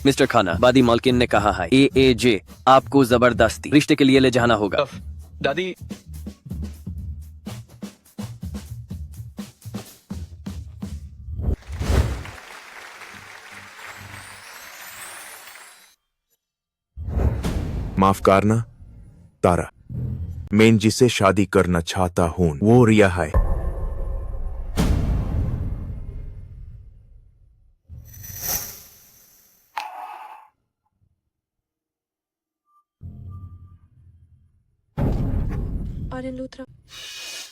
Mister खाना, वादी मालकिन ने कहा है AAJ आपको जबरदस्ती रिश्ते के लिए ले जाना होगा। दादी, माफ करना तारा, मैं जिसे शादी करना चाहता हूँ वो रिया है। आर्यन लूथरा,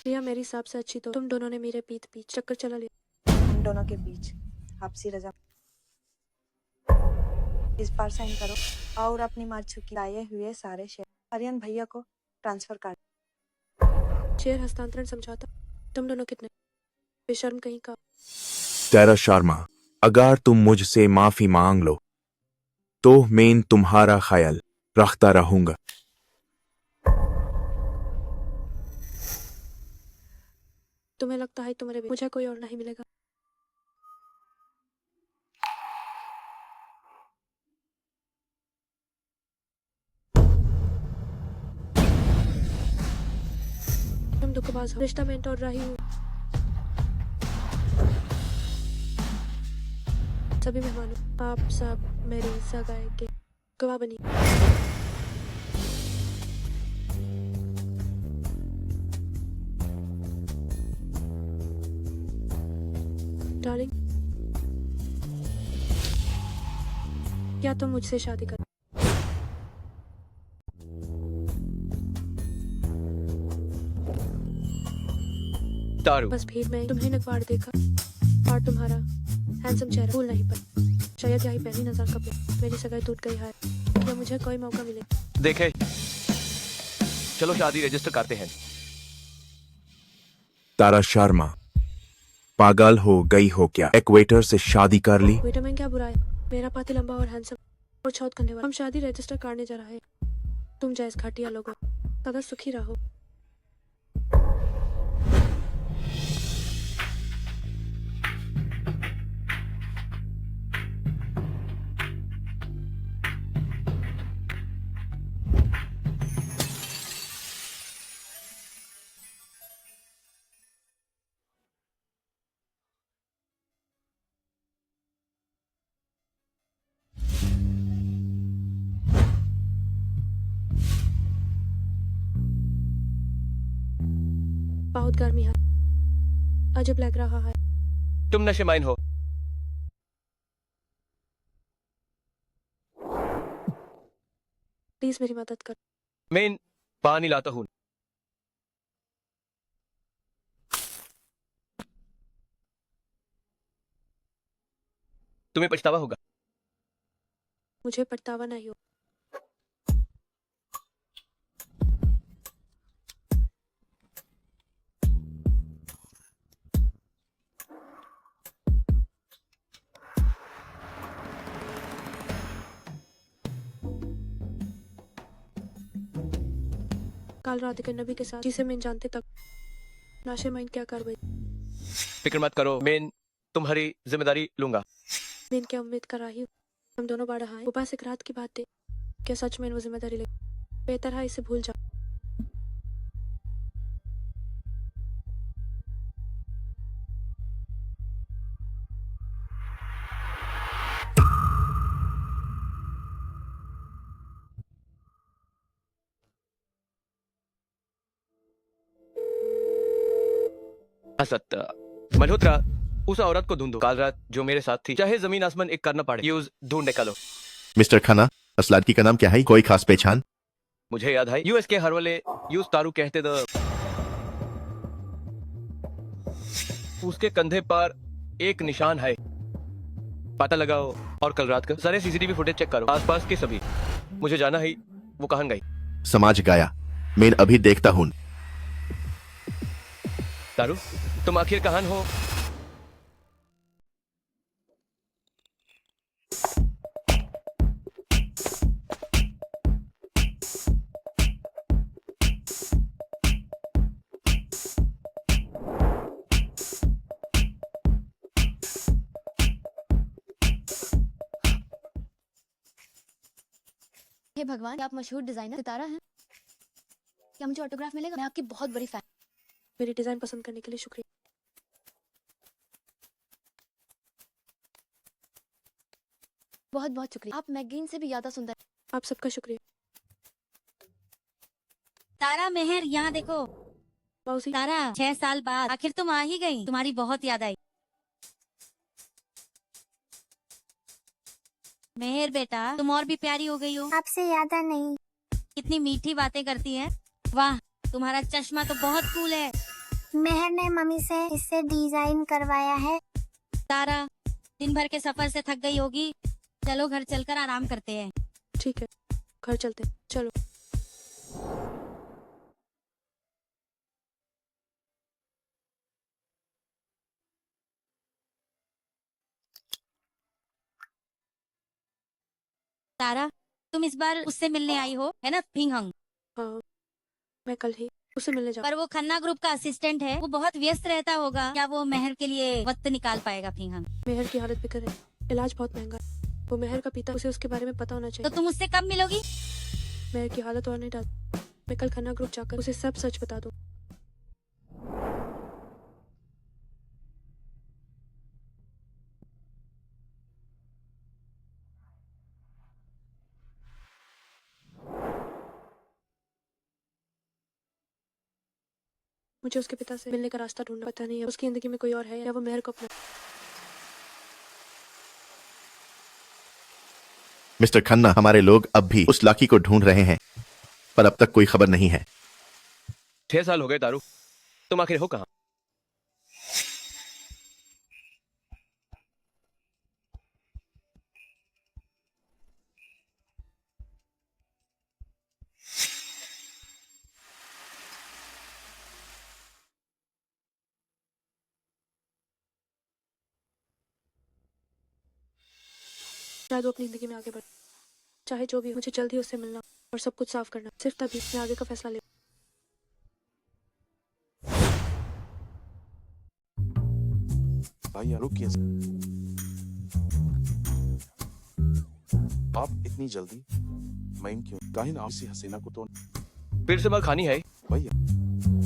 रिया मेरी हिसाब से अच्छी, तो तुम दोनों ने मेरे पीठ पीछ चक्कर चला लिया। हम दोनों के बीच आपसी रजा इस बार साइन करो और अपनी मर्जी लाए हुए सारे शेयर आर्यन भैया को ट्रांसफर कर। शेयर हस्तांतरण समझौता। तुम दोनों कितने बेशर्म कहीं का। तारा शर्मा, अगर तुम मुझसे माफी मांग लो तो मैं तुम्हारा ख्याल रखता रहूंगा। तुम्हें लगता है तुम्हारे मुझे कोई और नहीं मिलेगा। तुम दुखबाज हो, रिश्ता मैं तोड़ रही हूँ। सभी मेहमानों, आप सब मेरी सगाई के गवाह बनी। डार्लिंग, क्या तुम मुझसे शादी कर? तारू, बस भीड़ में तुम्हें नकवाड़ देखा और तुम्हारा हैंडसम चेहरा भूल नहीं पाई। शायद यही पहली नजर का प्यार, मेरी सगाई टूट गई है। क्या मुझे कोई मौका मिले? देखे, चलो शादी रजिस्टर करते हैं। तारा शर्मा, पागल हो गई हो क्या? एक वेटर से शादी कर ली? वेटर में क्या बुरा है? मेरा पति लंबा और हैंडसम और छौत करने वाला। हम शादी रजिस्टर करने जा रहे हैं। तुम जैस घटिया लोगों सदा सुखी रहो। बहुत गर्मी है, अजब लग रहा है। तुम नशेमाइन हो। प्लीज मेरी मदद कर। मैं पानी लाता हूँ। तुम्हें पछतावा होगा। मुझे पछतावा नहीं हो। कल रात के नबी के साथ जिसे मैं जानते तक नाशे माइन क्या कर गई। फिक्र मत करो, मैं तुम्हारी जिम्मेदारी लूंगा। मैं क्या उम्मीद कर रही हूँ, हम दोनों बड़ा हैं। वो बस एक रात की बात है। क्या सच में वो जिम्मेदारी ले? बेहतर है इसे भूल जाओ। हसत मल्होत्रा, उस औरत को ढूंढो कल रात जो मेरे साथ थी, चाहे जमीन आसमान एक करना पड़े। यूज ढूंढ निकालो। मिस्टर खाना, इस लड़की का नाम क्या है? कोई खास पहचान? मुझे याद है, यूएस के हर वाले यूज तारू कहते थे। उसके कंधे पर एक निशान है, पता लगाओ। और कल रात का सारे सीसीटीवी फुटेज चेक करो, आसपास के सभी। मुझे जाना है, वो कहाँ गई? समझ गया, मैं अभी देखता हूँ। तारू, तुम आखिर कहाँ हो? हे भगवान, क्या आप मशहूर डिजाइनर सितारा हैं? क्या मुझे ऑटोग्राफ मिलेगा? मैं आपकी बहुत बड़ी फैन। मेरी डिजाइन पसंद करने के लिए शुक्रिया। बहुत बहुत शुक्रिया। आप मैगजीन से भी ज्यादा सुंदर। आप सबका शुक्रिया। तारा मेहर, यहाँ देखो। मौसी, तारा, 6 साल बाद आखिर तुम आ ही गई। तुम्हारी बहुत याद आई। मेहर बेटा, तुम और भी प्यारी हो गई हो। आपसे यादा नहीं। कितनी मीठी बातें करती है। वाह, तुम्हारा चश्मा तो बहुत कूल है। मेहर ने मम्मी से इससे डिजाइन करवाया है। तारा, दिन भर के सफर से थक गई होगी। चलो घर चलकर आराम करते हैं। ठीक है, घर चलते हैं। चलो। तारा, तुम इस बार उससे मिलने आई हो, है ना? फिंग हंग। हाँ, मैं कल ही उससे मिलने जाऊँ। पर वो खन्ना ग्रुप का असिस्टेंट है, वो बहुत व्यस्त रहता होगा। क्या वो मेहर के लिए वक्त निकाल पाएगा? फिंग हंग, मेहर की हालत बेकार है, इलाज बहुत महंगा है। वो मेहर का पिता, उसे उसके बारे में पता होना तो चाहिए। तुम उससे कब मिलोगी? मेहर की हालत और नहीं डाल। मैं कल खन्ना ग्रुप जाकर उसे सब सच बता दूँ। मुझे उसके पिता से मिलने का रास्ता ढूंढना। पता नहीं है उसकी जिंदगी में कोई और है या वो मेहर को अपना। मिस्टर खन्ना, हमारे लोग अब भी उस लाकी को ढूंढ रहे हैं, पर अब तक कोई खबर नहीं है। 6 साल हो गए दारू, तुम आखिर हो कहाँ? शायद वो अपनी जिंदगी में आगे बढ़। चाहे जो भी हो, मुझे जल्द ही उससे मिलना और सब कुछ साफ करना। सिर्फ तभी मैं आगे का फैसला ले। भैया रुकिए। आप इतनी जल्दी? मैं क्यों? काहिन आपसी हसीना को तो फिर से मार खानी है भैया।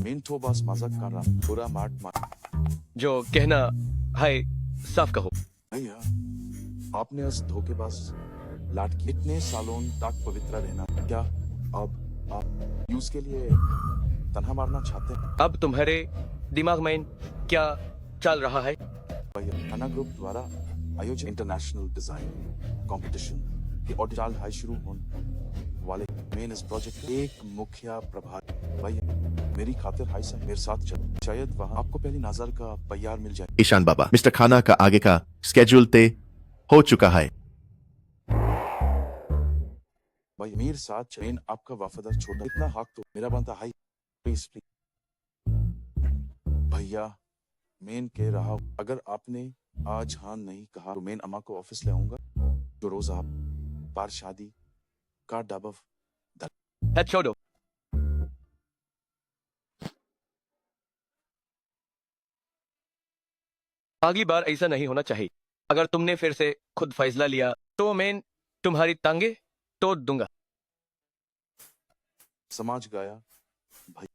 मैं तो बस मजाक कर रहा हूँ। पूरा मार जो कहना है साफ कहो। भैया, आपने उस धोखेबाज लाटकी इतने सालों तक पवित्र रहना, क्या अब आप यूज के लिए तन्हा मारना चाहते हैं? अब तुम्हारे दिमाग में क्या चल रहा है? भैया, खन्ना ग्रुप द्वारा आयोजित इंटरनेशनल डिजाइन कंपटीशन के ऑडिशन हाई शुरू होने वाले मेन इस प्रोजेक्ट के एक मुख्य प्रभारी। भैया, मेरी खातिर हाई से मेरे साथ चल। शायद वहाँ आपको पहली नजर का तैयार मिल जाए। ईशान बाबा, मिस्टर खाना का आगे का स्केड्यूल तय हो चुका है। भाई मेरे साथ मैं आपका वफादार छोटा, इतना हक तो मेरा बनता है। प्लीज भैया, मैं कह रहा हूँ, अगर आपने आज हाँ नहीं कहा तो मैं अम्मा को ऑफिस ले आऊंगा। जो रोज आप बार शादी का डबव छोड़ो। अगली बार ऐसा नहीं होना चाहिए। अगर तुमने फिर से खुद फैसला लिया तो मैं तुम्हारी टांगे तोड़ दूंगा। समाज गया भाई।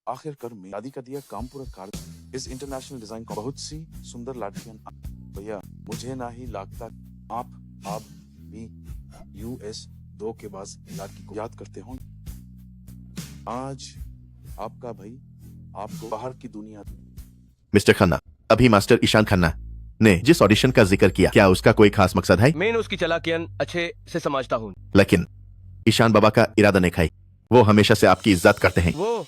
आखिरकार मैं शादी का दिया काम पूरा कर। इस इंटरनेशनल डिजाइन को बहुत सी सुंदर लड़कियां। भैया, मुझे ना ही लगता आप भी US 2 के बाद लड़की को याद करते हो। आज आपका भाई आपको बाहर की दुनिया। मिस्टर खन्ना, अभी मास्टर ईशान खन्ना ने जिस ऑडिशन का जिक्र किया, क्या उसका कोई खास मकसद है? मैं उसकी चालाकियन अच्छे से समझता हूँ, लेकिन ईशान बाबा का इरादा नहीं खाई। वो हमेशा से आपकी इज्जत करते हैं। वो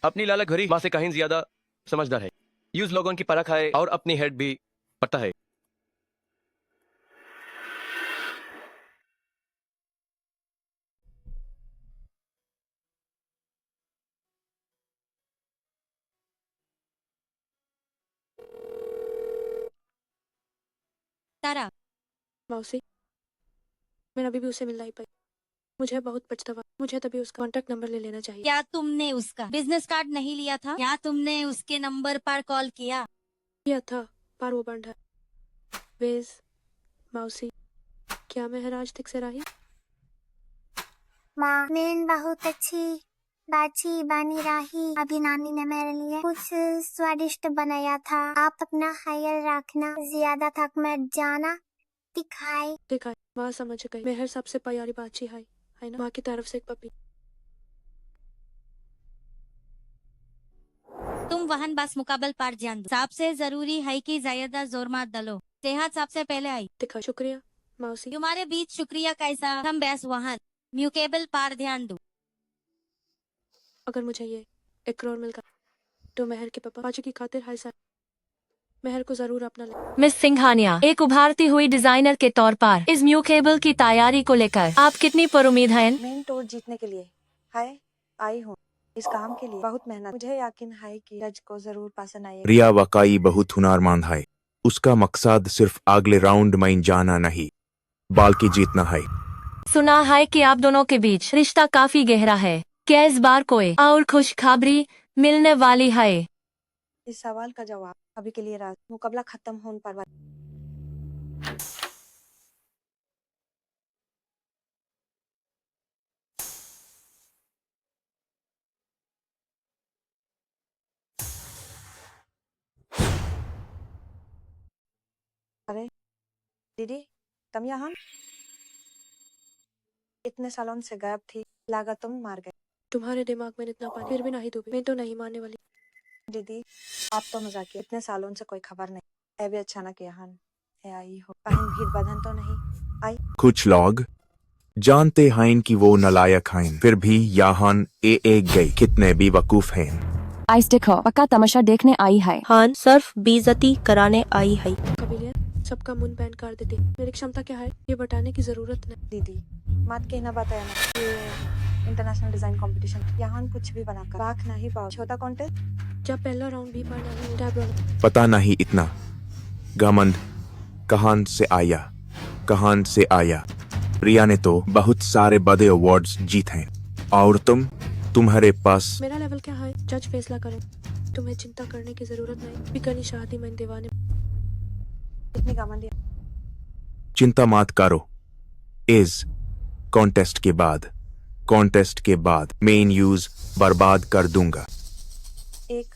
अपनी लाला घरी माँ से कहीं ज्यादा समझदार है। यूज लोगों की परख है और अपनी हेड भी पता है। तारा, मौसी, मैं अभी भी उसे मिल नहीं पाई। मुझे बहुत पछतावा। मुझे तभी उसका कॉन्टेक्ट नंबर ले लेना चाहिए। क्या तुमने उसका बिजनेस कार्ड नहीं लिया था? क्या तुमने उसके नंबर पर कॉल किया? किया था, पर वो बंद है। वेज मौसी, क्या मैं आज तक से रही? माँ मेन बहुत अच्छी बाची बनी रही। अभी नानी ने मेरे लिए कुछ स्वादिष्ट बनाया था। आप अपना ख्याल रखना, ज्यादा थक मत जाना। दिखाई देखा, माँ समझ गई। मेहर सबसे प्यारी बाची है ना, माँ की तरफ से एक पपी। तुम वाहन बस मुकाबल पार ध्यान दो। सबसे जरूरी है कि ज्यादा जोर मत डालो। सेहत सबसे पहले आई। देखा, शुक्रिया मौसी। तुम्हारे बीच शुक्रिया कैसा, हम बस वाहन म्यूकेबल पार ध्यान दो। अगर मुझे ये 1 करोड़ मिलता तो मेहर के पापा बाची की खातिर हाय सर, मेहर को जरूर अपना ले। मिस सिंघानिया, एक उभारती हुई डिजाइनर के तौर पर इस म्यूकेबल की तैयारी को लेकर आप कितनी पुरुमीद हैं? मेन टूर जीतने के लिए आई हूँ। इस काम के लिए बहुत मेहनत। मुझे यकीन है कि जज को जरूर पसंद आएगा। रिया वाकई बहुत हुनरमंद है। उसका मकसद सिर्फ अगले राउंड में जाना नहीं बल्कि जीतना है। सुना है कि आप दोनों के बीच रिश्ता काफी गहरा है। क्या इस बार कोई और खुशखबरी मिलने वाली है? इस सवाल का जवाब अभी के लिए मुकाबला खत्म होने पर अरे दीदी, तुम यहाँ? इतने सालों से गायब थी, लगा तुम मार गए। तुम्हारे दिमाग में इतना पानी फिर भी नहीं डूबी। मैं तो नहीं मानने वाली। दीदी, आप तो मजाकिया। इतने सालों से कोई खबर नहीं। अभी अचानक यहाँ आई हो, कहीं भीड़ बंधन तो नहीं आई? कुछ लोग जानते हैं कि वो नालायक हैं, फिर भी यहाँ एक गई। कितने बेवकूफ हैं। आइस देखो, पक्का तमाशा देखने आई है। हाँ, सिर्फ बेइज्जती कराने आई है। कबीलियत सबका मुंह बैन कर देती। मेरी क्षमता क्या है ये बताने की जरूरत नहीं। दीदी, मत कहना बताया ना। ये इंटरनेशनल डिजाइन कंपटीशन, यहाँ कुछ भी बनाकर बाख नहीं पाओ। छोटा कॉन्टेस्ट, जब पहला राउंड भी पार नहीं हुआ। पता नहीं इतना घमंड कहाँ से आया। रिया ने तो बहुत सारे बड़े अवार्ड्स जीते हैं और तुम्हारे पास। मेरा लेवल क्या है जज फैसला करे। तुम्हें चिंता करने की जरूरत नहीं। बिकनी शादी में दीवाने। इतनी घमंडी। चिंता मत करो। इस कॉन्टेस्ट के बाद मैं न्यूज बर्बाद कर दूंगा। एक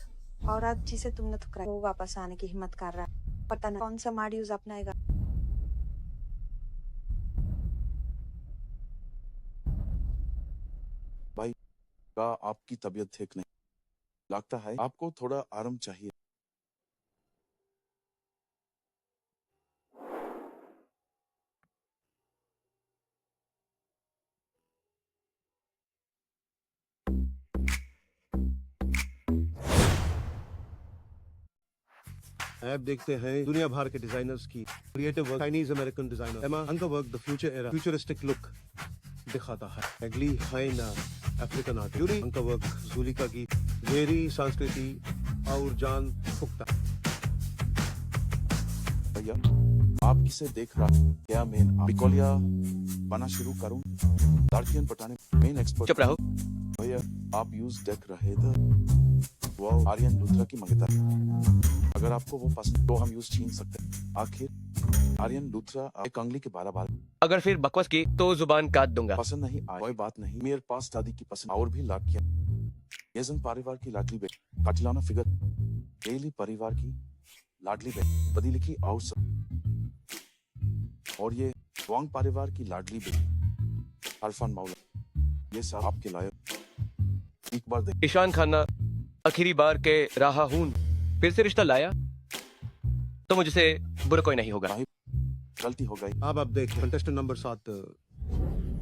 औरत जिसे तुमने ठुकराया वो वापस आने की हिम्मत कर रहा है। पता नहीं कौन सा मार यूज अपनाएगा। भाई का आपकी तबीयत ठीक नहीं लगता है, आपको थोड़ा आराम चाहिए। ऐप देखते हैं दुनिया भर के डिजाइनर्स की creative work. Chinese American designer Emma Anka work the future era futuristic look दिखाता है। एगली हाइना African art, Yuri Anka work जुलिका की वेरी संस्कृति और जान फुकता। भैया, आप किसे देख रहा? क्या मैं बिकोलिया बना शुरू करूं? लड़कियां पटाने मेन एक्सपर्ट। चुप रहो। भैया, आप यूज देख रहे थे वो आर्यन लूथरा की मंगता। अगर आपको वो पसंद तो हम यूज छीन सकते हैं। आखिर आर्यन लूथरा एक अंगली के 12 बाल। अगर फिर बकवास की तो जुबान काट दूंगा। पसंद नहीं आए कोई बात नहीं। मेरे पास दादी की पसंद और भी लड़कियां। येजन परिवार की लाडली बेटी, काटिलाना फिगर, डेली परिवार की लाडली बेटी, बदीली की और सब। और ये वांग परिवार की लाडली बेटी, अरफान मौला। ये सब आपके लायक। एक बार देख। ईशान खाना आखिरी बार के राहा हूं फिर से रिश्ता लाया तो मुझसे बुरा कोई नहीं होगा। गलती हो गई। अब देखिए कंटेस्टेंट नंबर 7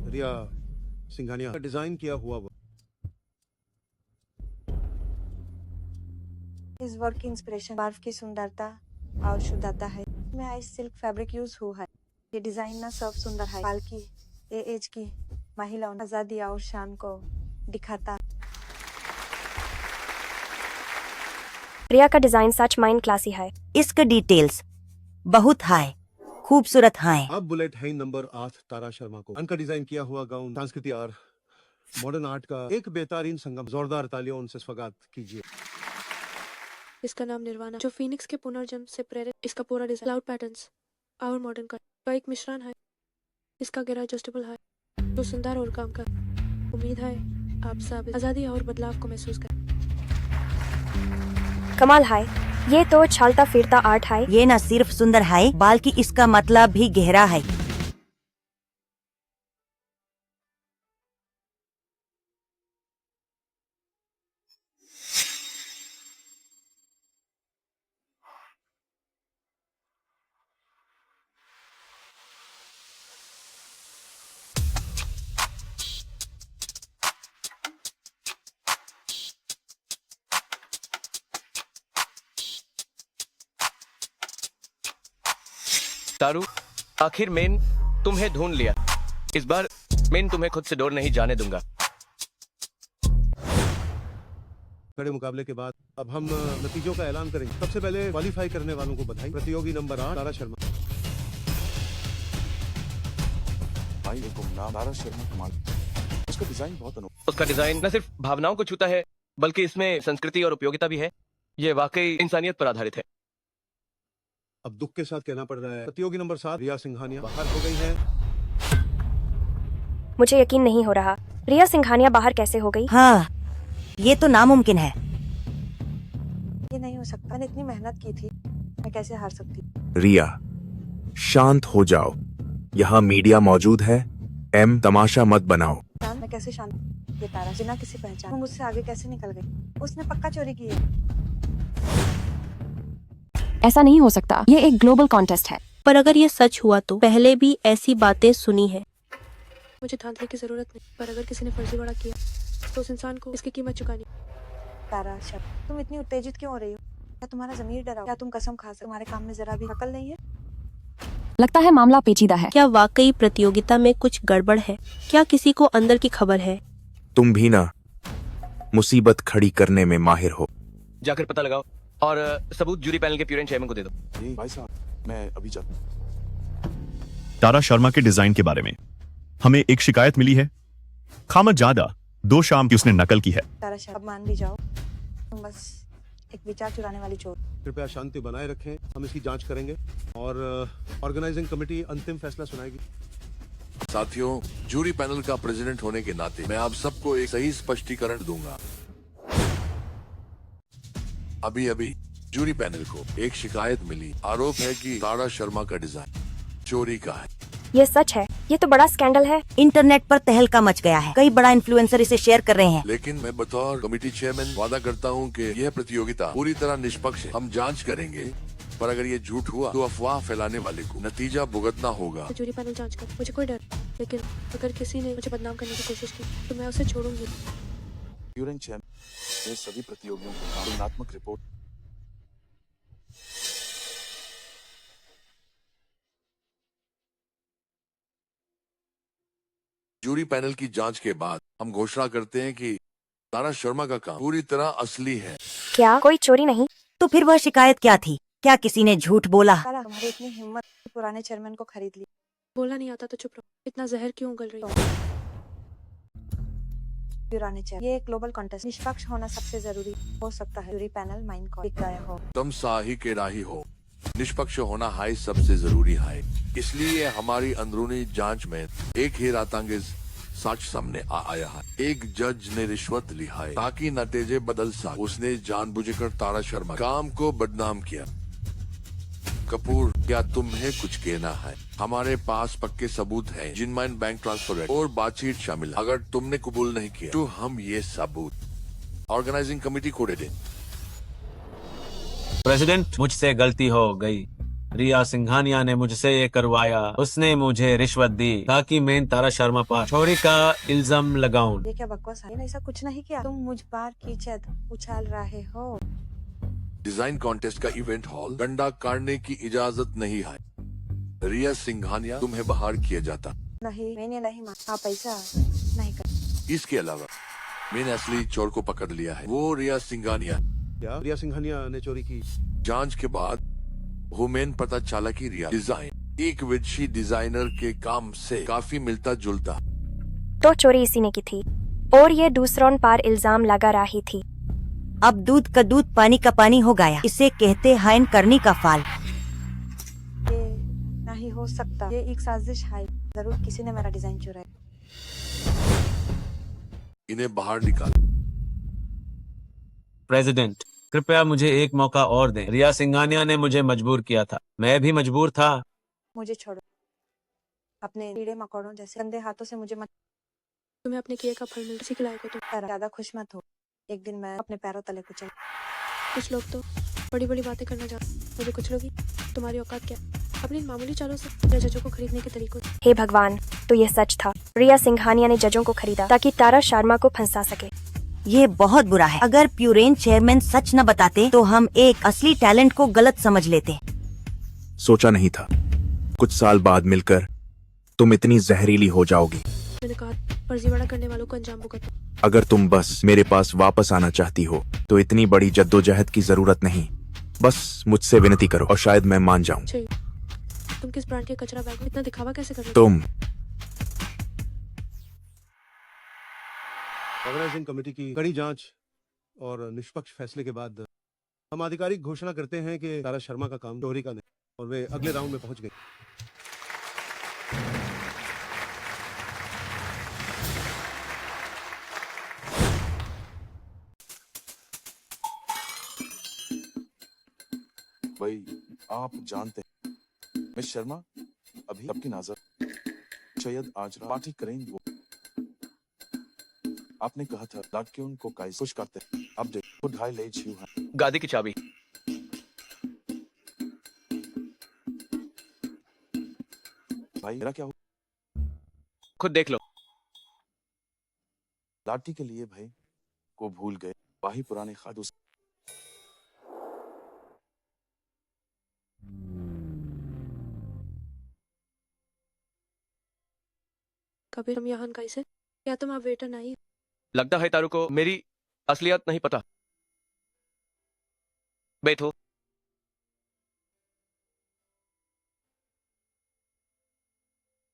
रिया सिंघानिया का डिजाइन किया हुआ वो। इस वर्क की इंस्पिरेशन बर्फ की सुंदरता और शुद्धता है। मैं आइस सिल्क फैब्रिक यूज हुआ है। ये डिजाइन ना सिर्फ सुंदर है बल्कि ये एज की महिलाओं आजादी और शान को दिखाता। रिया का डिजाइन सच माइंड क्लासी है। इसका डिटेल्स बहुत हाई खूबसूरत है। अब बुलेट है नंबर 8 तारा शर्मा को। उनका डिजाइन किया हुआ गाउन संस्कृति और मॉडर्न आर्ट का एक बेहतरीन संगम। जोरदार तालियों उनसे स्वागत कीजिए। इसका नाम निर्वाणा, जो फीनिक्स के पुनर्जन्म से प्रेरित। इसका पूरा डिजाइन क्लाउड पैटर्न्स और मॉडर्न का एक मिश्रण है। इसका घेरा एडजस्टेबल है, जो सुंदर और काम का उम्मीद है आप सब आज़ादी और बदलाव को महसूस करें। कमाल है, ये तो चलता फिरता आर्ट है। ये न सिर्फ सुंदर है बल्कि इसका मतलब भी गहरा है। तारू, आखिर मैंने तुम्हें ढूंढ लिया। इस बार मैं तुम्हें खुद से दूर नहीं जाने दूंगा। कड़े मुकाबले के बाद अब हम नतीजों का ऐलान करेंगे। सबसे पहले क्वालिफाई करने वालों को बधाई। प्रतियोगी नंबर 8 तारा शर्मा। भाई एक नाम तारा शर्मा, कमाल। उसका डिजाइन बहुत अनोखा। उसका डिजाइन न सिर्फ भावनाओं को छूता है बल्कि इसमें संस्कृति और उपयोगिता भी है। ये वाकई इंसानियत पर आधारित है। अब दुख के साथ कहना पड़ रहा है, प्रतियोगी नंबर 7 रिया सिंघानिया बाहर हो गई है। मुझे यकीन नहीं हो रहा, रिया सिंघानिया बाहर कैसे हो गई? हाँ, ये तो नामुमकिन है। ये नहीं हो सकता। मैंने इतनी मेहनत की थी, मैं कैसे हार सकती? रिया, शांत हो जाओ। यहाँ मीडिया मौजूद है। तमाशा मत बनाओ। मैं कैसे शांत? ये तारा बिना किसी पहचान वो मुझसे आगे कैसे निकल गई? उसने पक्का चोरी की है। ऐसा नहीं हो सकता, ये एक ग्लोबल कॉन्टेस्ट है। पर अगर ये सच हुआ तो पहले भी ऐसी बातें सुनी है। मुझे धांधली की जरूरत नहीं, पर अगर किसी ने फर्जीवाड़ा किया तो उस इंसान को इसकी कीमत चुकानी। तारा शर्मा, तुम इतनी उत्तेजित क्यों हो रही हो? क्या तुम्हारा ज़मीर डरा? क्या तुम कसम खा सकते? तुम्हारे काम में जरा भी अकल नहीं है? लगता है मामला पेचीदा है। क्या वाकई प्रतियोगिता में कुछ गड़बड़ है? क्या किसी को अंदर की खबर है? तुम भी ना मुसीबत खड़ी करने में माहिर हो। जाकर पता लगाओ और सबूत जूरी पैनल के प्यूरेंट चेयरमैन को दे दो। जी भाई साहब, मैं अभी जाता हूं। तारा शर्मा के डिजाइन के बारे में हमें एक शिकायत मिली है। खामद ज्यादा 2 शाम की उसने नकल की है। तारा शर्मा, अब मान भी जाओ, तुम बस एक विचार चुराने वाली चोर। कृपया शांति बनाए रखें, हम इसकी जांच करेंगे और ऑर्गेनाइजिंग कमेटी अंतिम फैसला सुनाएगी। साथियों, जूरी पैनल का प्रेसिडेंट होने के नाते मैं आप सबको एक सही स्पष्टीकरण दूंगा। अभी अभी जूरी पैनल को एक शिकायत मिली। आरोप है कि तारा शर्मा का डिजाइन चोरी का है। ये सच है? ये तो बड़ा स्कैंडल है। इंटरनेट पर तहलका मच गया है। कई बड़ा इन्फ्लुएंसर इसे शेयर कर रहे हैं। लेकिन मैं बतौर कमेटी चेयरमैन वादा करता हूं कि यह प्रतियोगिता पूरी तरह निष्पक्ष है। हम जांच करेंगे, पर अगर ये झूठ हुआ तो अफवाह फैलाने वाले को नतीजा भुगतना होगा। जूरी पैनल जांच कर, मुझे कोई डर, लेकिन अगर किसी ने मुझे बदनाम करने की कोशिश की तो मैं उसे छोड़ूंगी। प्यूरेंट चेयरमैन ने सभी प्रतियोगियों को तुलनात्मक रिपोर्ट। जूरी पैनल की जांच के बाद हम घोषणा करते हैं कि तारा शर्मा का काम पूरी तरह असली है। क्या कोई चोरी नहीं? तो फिर वह शिकायत क्या थी? क्या किसी ने झूठ बोला? तारा, तुम्हारी इतनी हिम्मत, पुराने चेयरमैन को खरीद लिया। बोलना नहीं आता तो चुप रहो। इतना जहर क्यों उगल रही हो? पुराने चेयरमैन, ये एक ग्लोबल कॉन्टेस्ट, निष्पक्ष होना सबसे जरूरी हो सकता है। जूरी पैनल माइन को दिख गया हो, तुम साही के राही हो। निष्पक्ष होना हाई सबसे जरूरी है। इसलिए हमारी अंदरूनी जांच में एक ही रातांगेज सच सामने आया है। एक जज ने रिश्वत ली है ताकि नतीजे बदल सके। उसने जानबूझकर तारा शर्मा काम को बदनाम किया। कपूर, क्या तुम्हें कुछ कहना है? हमारे पास पक्के सबूत हैं, जिनमें बैंक ट्रांसफर और बातचीत शामिल है। अगर तुमने कबूल नहीं किया तो हम ये सबूत ऑर्गेनाइजिंग कमेटी को दे दें। प्रेसिडेंट, मुझसे गलती हो गई। रिया सिंघानिया ने मुझसे ये करवाया। उसने मुझे रिश्वत दी ताकि मैं तारा शर्मा पर चोरी का इल्जाम लगाऊं। ये क्या बकवास है? ऐसा कुछ नहीं किया। तुम मुझ पर कीचड़ उछाल रहे हो। डिजाइन कॉन्टेस्ट का इवेंट हॉल डंडा काटने की इजाजत नहीं है। रिया सिंघानिया, तुम्हें बाहर किया जाता। नहीं, मैंने नहीं माना। आप ऐसा नहीं कर। इसके अलावा मैंने असली चोर को पकड़ लिया है। वो रिया सिंघानिया। क्या रिया सिंघानिया ने चोरी की? जांच के बाद हुमेन पता चला कि रिया डिजाइन एक विदेशी डिजाइनर के काम से काफी मिलता जुलता। तो चोरी इसी ने की थी और ये दूसरों पर इल्जाम लगा रही थी। अब दूध का दूध पानी का पानी हो गया। इसे कहते हैं करनी का फाल। ये नहीं हो सकता। ये एक साजिश है। जरूर किसी ने मेरा डिजाइन चुराया। इन्हें बाहर निकाल। प्रेसिडेंट, कृपया मुझे एक मौका और दें। रिया सिंघानिया ने मुझे मजबूर किया था, मैं भी मजबूर था। मुझे छोड़ो, अपने कीड़े मकोड़ों जैसे गंदे हाथों से मुझे मत। तुम्हें अपने किए का फल मिल किसी के लायक हो तुम। ज्यादा खुश मत हो, एक दिन मैं अपने पैरों तले कुचल। कुछ लोग तो बड़ी बड़ी बातें करना चाहते, मुझे कुछ लोग ही तुम्हारी औकात क्या, अपनी इन मामूली चालों से या जजों को खरीदने के तरीकों से। हे भगवान, तो ये सच था। रिया सिंघानिया ने जजों को खरीदा ताकि तारा शर्मा को फंसा सके। ये बहुत बुरा है। अगर प्यूरेन चेयरमैन सच न बताते तो हम एक असली टैलेंट को गलत समझ लेते। सोचा नहीं था कुछ साल बाद मिलकर तुम इतनी जहरीली हो जाओगी। मैंने कहा फर्जीवाड़ा करने वालों को अंजाम भुगतना। अगर तुम बस मेरे पास वापस आना चाहती हो तो इतनी बड़ी जद्दोजहद की जरूरत नहीं। बस मुझसे विनती करो और शायद मैं मान जाऊं। तुम किस ब्रांड के कचरा बैग में इतना दिखावा कैसे कर रहे हो? तुम ऑर्गेनाइजिंग कमेटी की कड़ी जांच और निष्पक्ष फैसले के बाद हम आधिकारिक घोषणा करते हैं कि तारा शर्मा का काम चोरी का नहीं और वे अगले राउंड में पहुंच गए। भाई आप जानते हैं मिस शर्मा अभी आपकी नाजर शायद आज पार्टी करेंगे। वो आपने कहा था लड़कियों को कैसे खुश करते हैं। अब देखो ढाई ले छियो है गादी की चाबी। भाई मेरा क्या हो, खुद देख लो। लाठी के लिए भाई को भूल गए वही पुराने खादों से। कबीर हम यहाँ कैसे, क्या तुम आप वेटर नहीं? लगता है तारू को मेरी असलियत नहीं पता। बैठो।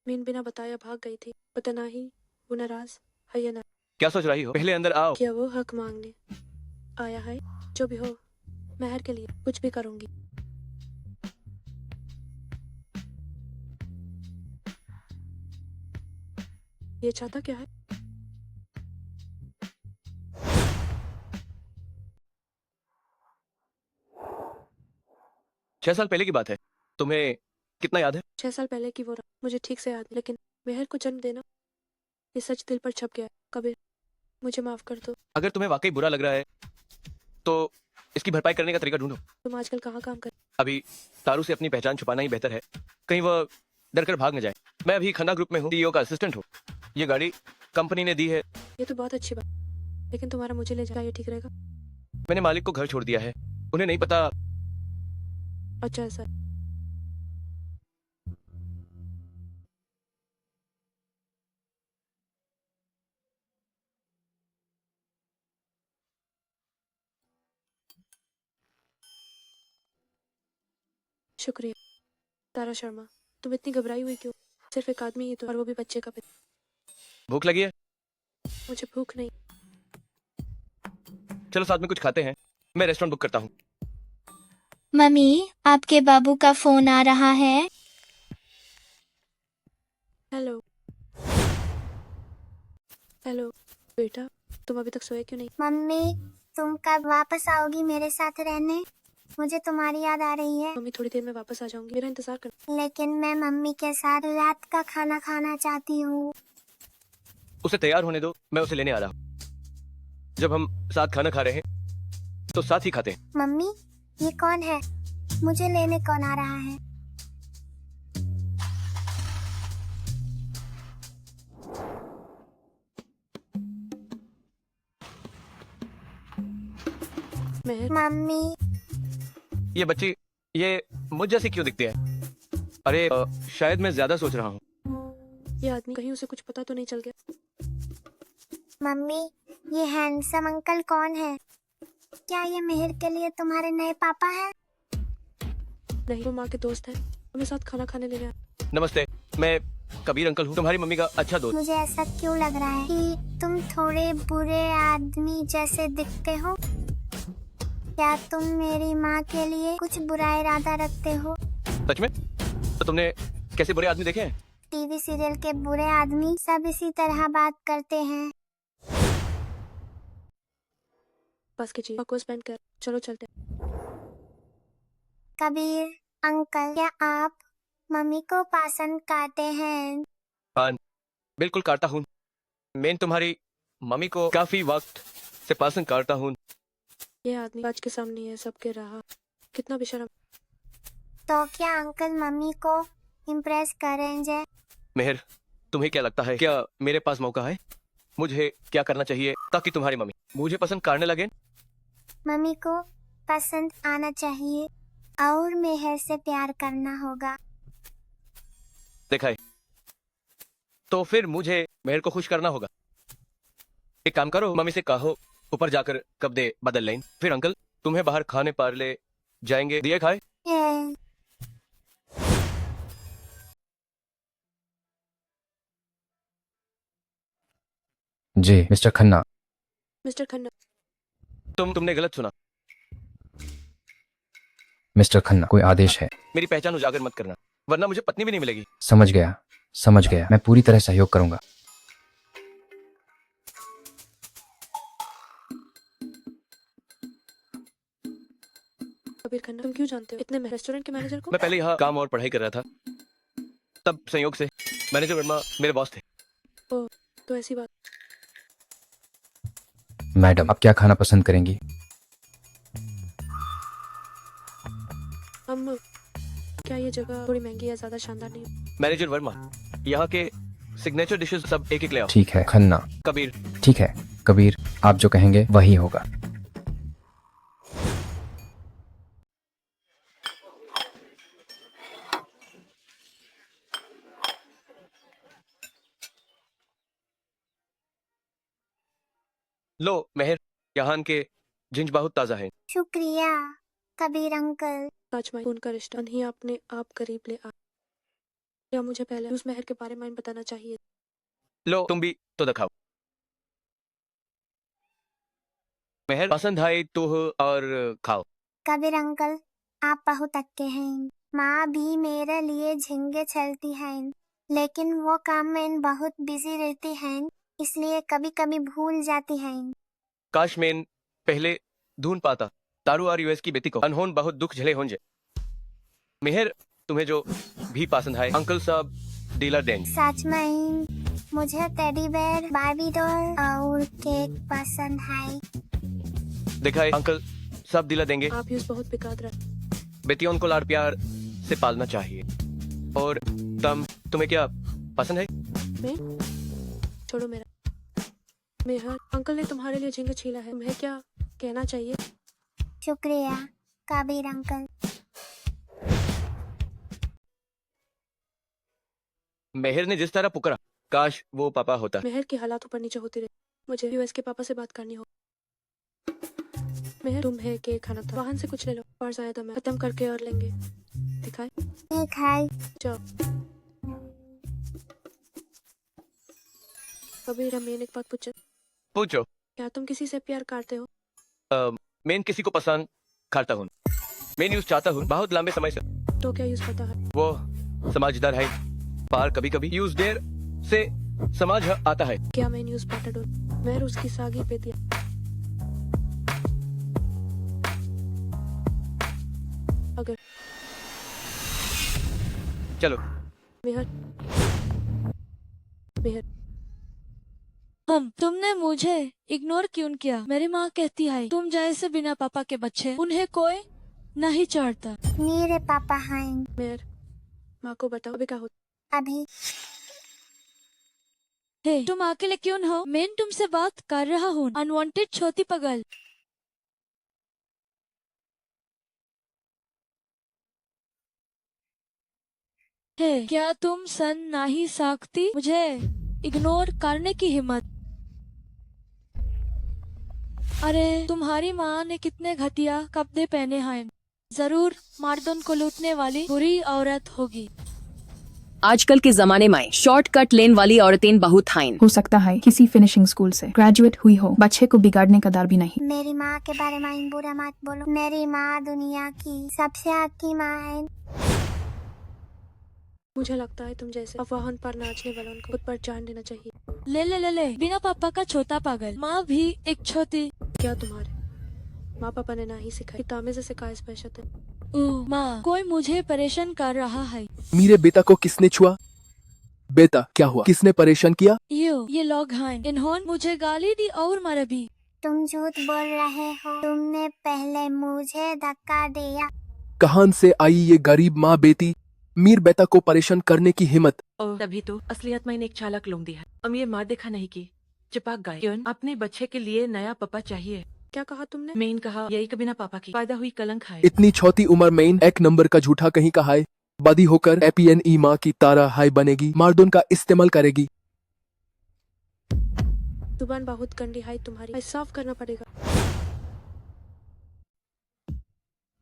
मीन बिना बताया भाग गई थी, पता नहीं वो नाराज है या ना। क्या सोच रही हो? पहले अंदर आओ। क्या वो हक मांगने आया है? जो भी हो, मेहर के लिए कुछ भी करूंगी। ये चाहता क्या है? छह साल पहले की बात है, तुम्हें कितना याद है? 6 साल पहले की वो रात मुझे ठीक से याद नहीं, लेकिन मेहर को जन्म देना ये सच दिल पर छप गया है। कबीर मुझे माफ कर दो। अगर तुम्हें वाकई बुरा लग रहा है तो इसकी भरपाई करने का तरीका ढूंढो। तुम आजकल कहाँ काम कर? अभी तारू से अपनी पहचान छुपाना ही बेहतर है, कहीं वह डरकर भाग न जाए। मैं अभी खन्ना ग्रुप में हूँ, सीईओ का असिस्टेंट हूँ। ये गाड़ी कंपनी ने दी है। ये तो बहुत अच्छी बात, लेकिन तुम्हारा मुझे ले जाना ये ठीक रहेगा? मैंने मालिक को घर छोड़ दिया है, उन्हें नहीं पता। अच्छा ऐसा। शुक्रिया तारा शर्मा। तुम इतनी घबराई हुई क्यों? सिर्फ एक आदमी ही तो, और वो भी बच्चे का पिता। भूख लगी है? मुझे भूख नहीं। चलो साथ में कुछ खाते हैं, मैं रेस्टोरेंट बुक करता हूँ। मम्मी, आपके बाबू का फोन आ रहा है। हेलो हेलो बेटा, तुम अभी तक सोए क्यों नहीं? मम्मी, तुम कब वापस आओगी मेरे साथ रहने? मुझे तुम्हारी याद आ रही है। मम्मी थोड़ी देर में वापस आ जाऊंगी, मेरा इंतजार कर। लेकिन मैं मम्मी के साथ रात का खाना खाना चाहती हूँ। उसे तैयार होने दो, मैं उसे लेने आ रहा हूँ। जब हम साथ खाना खा रहे हैं तो साथ ही खाते हैं। मम्मी, ये कौन है? मुझे लेने कौन आ रहा है? मम्मी, ये बच्ची ये मुझ जैसी क्यों दिखती है? अरे शायद मैं ज्यादा सोच रहा हूँ। ये आदमी कहीं उसे कुछ पता तो नहीं चल गया? मम्मी, ये हैंडसम अंकल कौन है? क्या ये मेहर के लिए तुम्हारे नए पापा हैं? नहीं, वो माँ के दोस्त हैं, हमें साथ खाना खाने लेने आए। नमस्ते, मैं कबीर अंकल हूँ, तुम्हारी मम्मी का अच्छा दोस्त। मुझे ऐसा क्यों लग रहा है कि तुम थोड़े बुरे आदमी जैसे दिखते हो? क्या तुम मेरी माँ के लिए कुछ बुरा इरादा रखते हो? सच में? तो तुमने कैसे बुरे आदमी देखे हैं? टीवी सीरियल के बुरे आदमी सब इसी तरह बात करते हैं। बस कीजिए, बकवास बंद कर, चलो चलते हैं। कबीर अंकल, क्या आप मम्मी को पसंद करते हैं? हाँ, बिल्कुल करता हूँ। मैं तुम्हारी मम्मी को काफी वक्त से पसंद करता हूँ। ये आदमी आज के सामने है, सबके रहा, कितना बेशरम। तो क्या अंकल मम्मी को इम्प्रेस करेंगे? मेहर, तुम्हें क्या लगता है, क्या मेरे पास मौका है? मुझे क्या करना चाहिए ताकि तुम्हारी मम्मी मुझे पसंद करने लगे? मम्मी को पसंद आना चाहिए और मेहर से प्यार करना होगा। देखा है, तो फिर मुझे मेहर को खुश करना होगा। एक काम करो, मम्मी से कहो ऊपर जाकर कपड़े बदल लें, फिर अंकल तुम्हें बाहर खाने पर ले जाएंगे, दिए खाए। जी मिस्टर खन्ना। मिस्टर खन्ना, तुमने गलत सुना। मिस्टर खन्ना, कोई आदेश है? मेरी पहचान उजागर मत करना, वरना मुझे पत्नी भी नहीं मिलेगी। समझ गया, समझ गया, मैं पूरी तरह सहयोग करूंगा। कबीर खन्ना, तुम क्यों जानते हो इतने रेस्टोरेंट के मैनेजर को? मैं पहले यहाँ काम और पढ़ाई कर रहा था, तब संयोग से मैनेजर वर्मा मेरे बॉस थे। ओह, तो ऐसी बात। मैडम, आप क्या खाना पसंद करेंगी? हम क्या ये जगह थोड़ी महंगी है, ज्यादा शानदार नहीं? मैनेजर वर्मा, यहाँ के सिग्नेचर डिशेस सब एक एक ले आओ। ठीक है खन्ना। कबीर। ठीक है कबीर, आप जो कहेंगे वही होगा। लो मेहर, यहाँ के जिंज बहुत ताजा है। शुक्रिया कबीर अंकल। आज मैं उनका रिश्ता नहीं अपने आप करीब ले आ, या मुझे पहले उस मेहर के बारे में बताना चाहिए? लो तुम भी तो दिखाओ। मेहर पसंद है तो और खाओ। कबीर अंकल, आप बहुत अक्के हैं। माँ भी मेरे लिए झिंगे चलती हैं, लेकिन वो काम में बहुत बिजी रहती हैं, इसलिए कभी कभी भूल जाती हैं। काश मैं पहले ढूंढ पाता तारू और यूएस की बेटी को, अनहोन बहुत दुख झेले होंगे। मेहर, तुम्हें जो भी पसंद है अंकल साहब डीलर देंगे। सच में मुझे टेडी बेयर, बार्बी डॉल और केक पसंद है। देखा है, अंकल सब दिला देंगे। आप यूज बहुत बेकार रहा। बेटियों को लाड़ प्यार से पालना चाहिए। और तुम्हें क्या पसंद है? मैं छोड़ो मेरा। मेहर, अंकल ने तुम्हारे लिए झींगा छीला है, तुम्हें क्या कहना चाहिए? शुक्रिया कबीर अंकल। मेहर ने जिस तरह पुकारा, काश वो पापा होता। मेहर के हालात ऊपर नीचे होती रही, मुझे यूएस के पापा से बात करनी हो। मेहर, तुम है केक खाना था, वाहन से कुछ ले लो, और आया तो मैं खत्म करके और लेंगे। दिखाए? दिखाए। जाओ। कबीर, मैं एक बात पूछो। क्या तुम किसी से प्यार करते हो? मैं किसी को पसंद करता हूँ। मैं न्यूज चाहता हूँ बहुत लंबे समय से। तो क्या यूज पता है? वो समझदार है, पर कभी कभी यूज देर से समझ आता है। क्या मैं न्यूज पाटा डोल? मैं उसकी सागी पे दिया। अगर चलो। मेहर, मेहर, तुमने मुझे इग्नोर क्यों किया? मेरी माँ कहती है तुम जैसे बिना पापा के बच्चे उन्हें कोई नहीं चाहता। मेरे पापा हैं। मेहर, माँ को बताओ अभी क्या होता? अभी हे, तुम अकेले क्यों हो? मैं तुमसे बात कर रहा हूँ, अनवांटेड छोटी पगल। हे, क्या तुम सन नहीं सकती मुझे इग्नोर करने की हिम्मत? अरे तुम्हारी माँ ने कितने घटिया कपड़े पहने हैं, जरूर मर्दों को लूटने वाली बुरी औरत होगी। आजकल के जमाने में शॉर्टकट लेन वाली औरतें बहुत हैं। हो सकता है किसी फिनिशिंग स्कूल से ग्रेजुएट हुई हो, बच्चे को बिगाड़ने का डर भी नहीं। मेरी माँ के बारे में बुरा मत बोलो। मेरी माँ दुनिया की सबसे अच्छी माँ है। मुझे लगता है तुम जैसे अफवाहों पर नाचने वालों को खुद पर जान देना चाहिए। ले ले ले ले, बिना पापा का छोटा पागल। माँ भी एक छोटी। क्या तुम्हारे माँ पापा ने ना ही सिखाई तामे से सिखाया स्पेशल है। माँ, कोई मुझे परेशान कर रहा है। मेरे बेटा को किसने छुआ? बेटा क्या हुआ? किसने परेशान किया? ये लोग हैं। इन्होंने मुझे गाली दी और मारा भी। तुम झूठ बोल रहे हो। तुमने पहले मुझे धक्का दिया। कहां से आई ये गरीब माँ बेटी? मीर बेटा को परेशान करने की हिम्मत। तभी तो असलियत में एक चालक लौंडी है। ये मार देखा नहीं की चिपक गए। क्यों? अपने बच्चे के लिए नया पापा चाहिए। क्या कहा तुमने? मैंने कहा यही कभी ना पापा की पैदा हुई कलंक है। इतनी छोटी उम्र में एक नंबर का झूठा कहीं का है। बदी होकर एपीएनई माँ की तारा हाई बनेगी, मार्दोन का इस्तेमाल करेगी। जुबान बहुत गंदी है तुम्हारी, साफ करना पड़ेगा।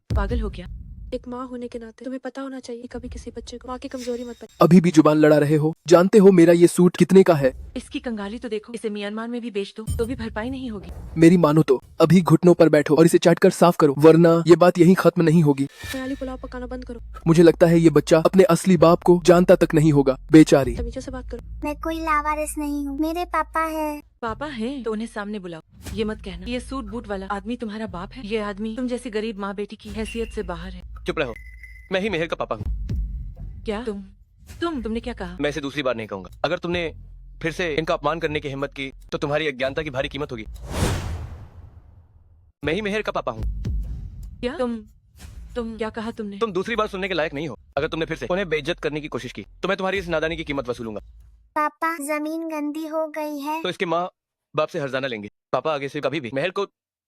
पागल हो गया? एक माँ होने के नाते तुम्हें पता होना चाहिए कभी किसी बच्चे को माँ की कमजोरी मत बने। अभी भी जुबान लड़ा रहे हो? जानते हो मेरा ये सूट कितने का है? इसकी कंगाली तो देखो। इसे म्यांमार में भी बेच दो तो भी भरपाई नहीं होगी। मेरी मानो तो अभी घुटनों पर बैठो और इसे चाट कर साफ करो, वरना ये बात यहीं खत्म नहीं होगी। ख्याली पुलाव पकाना बंद करो। मुझे लगता है ये बच्चा अपने असली बाप को जानता तक नहीं होगा। बेचारी। तमीज़ से बात करो। मैं कोई लावारिस नहीं हूँ। मेरे पापा है। पापा है तो उन्हें सामने बुलाओ। ये मत कहना ये सूट बूट वाला आदमी तुम्हारा बाप है। ये आदमी तुम जैसी गरीब माँ बेटी की हैसियत से बाहर है। चुप रहो, मैं ही मेहर का पापा हूँ। क्या? तुमने क्या कहा? मैं इसे दूसरी बार नहीं कहूंगा। अगर तुमने फिर से इनका अपमान करने की हिम्मत की तो तुम्हारी अज्ञानता की भारी कीमत होगी। मैं ही मेहर का पापा हूँ। क्या? तुम क्या कहा तुमने? तुम दूसरी बार सुनने के लायक नहीं हो। अगर तुमने फिर से उन्हें बेइज्जत करने की कोशिश की तो मैं तुम्हारी इस नादानी की कीमत वसूलूंगा। पापा, जमीन गंदी हो गई है। तो इसके माँ बाप से हर्जाना लेंगे। पापा आगे से कभी भी मेहर को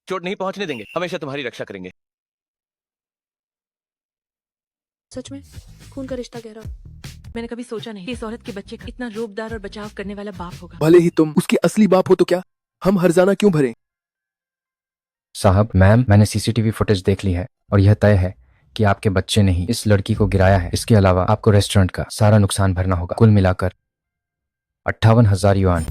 चोट नहीं पहुंचने देंगे। हमेशा तुम्हारी रक्षा करेंगे। सच में खून का रिश्ता गहरा। मैंने कभी सोचा नहीं कि इस औरत के बच्चे का इतना रूपदार और बचाव करने वाला बाप होगा। भले ही तुम उसके असली बाप हो तो क्या, हम हर्जाना क्यों भरें? साहब, मैम, मैंने सीसीटीवी फुटेज देख ली है और यह तय है कि आपके बच्चे ने ही इस लड़की को गिराया है। इसके अलावा आपको रेस्टोरेंट का सारा नुकसान भरना होगा, कुल मिलाकर 58,000 युआन।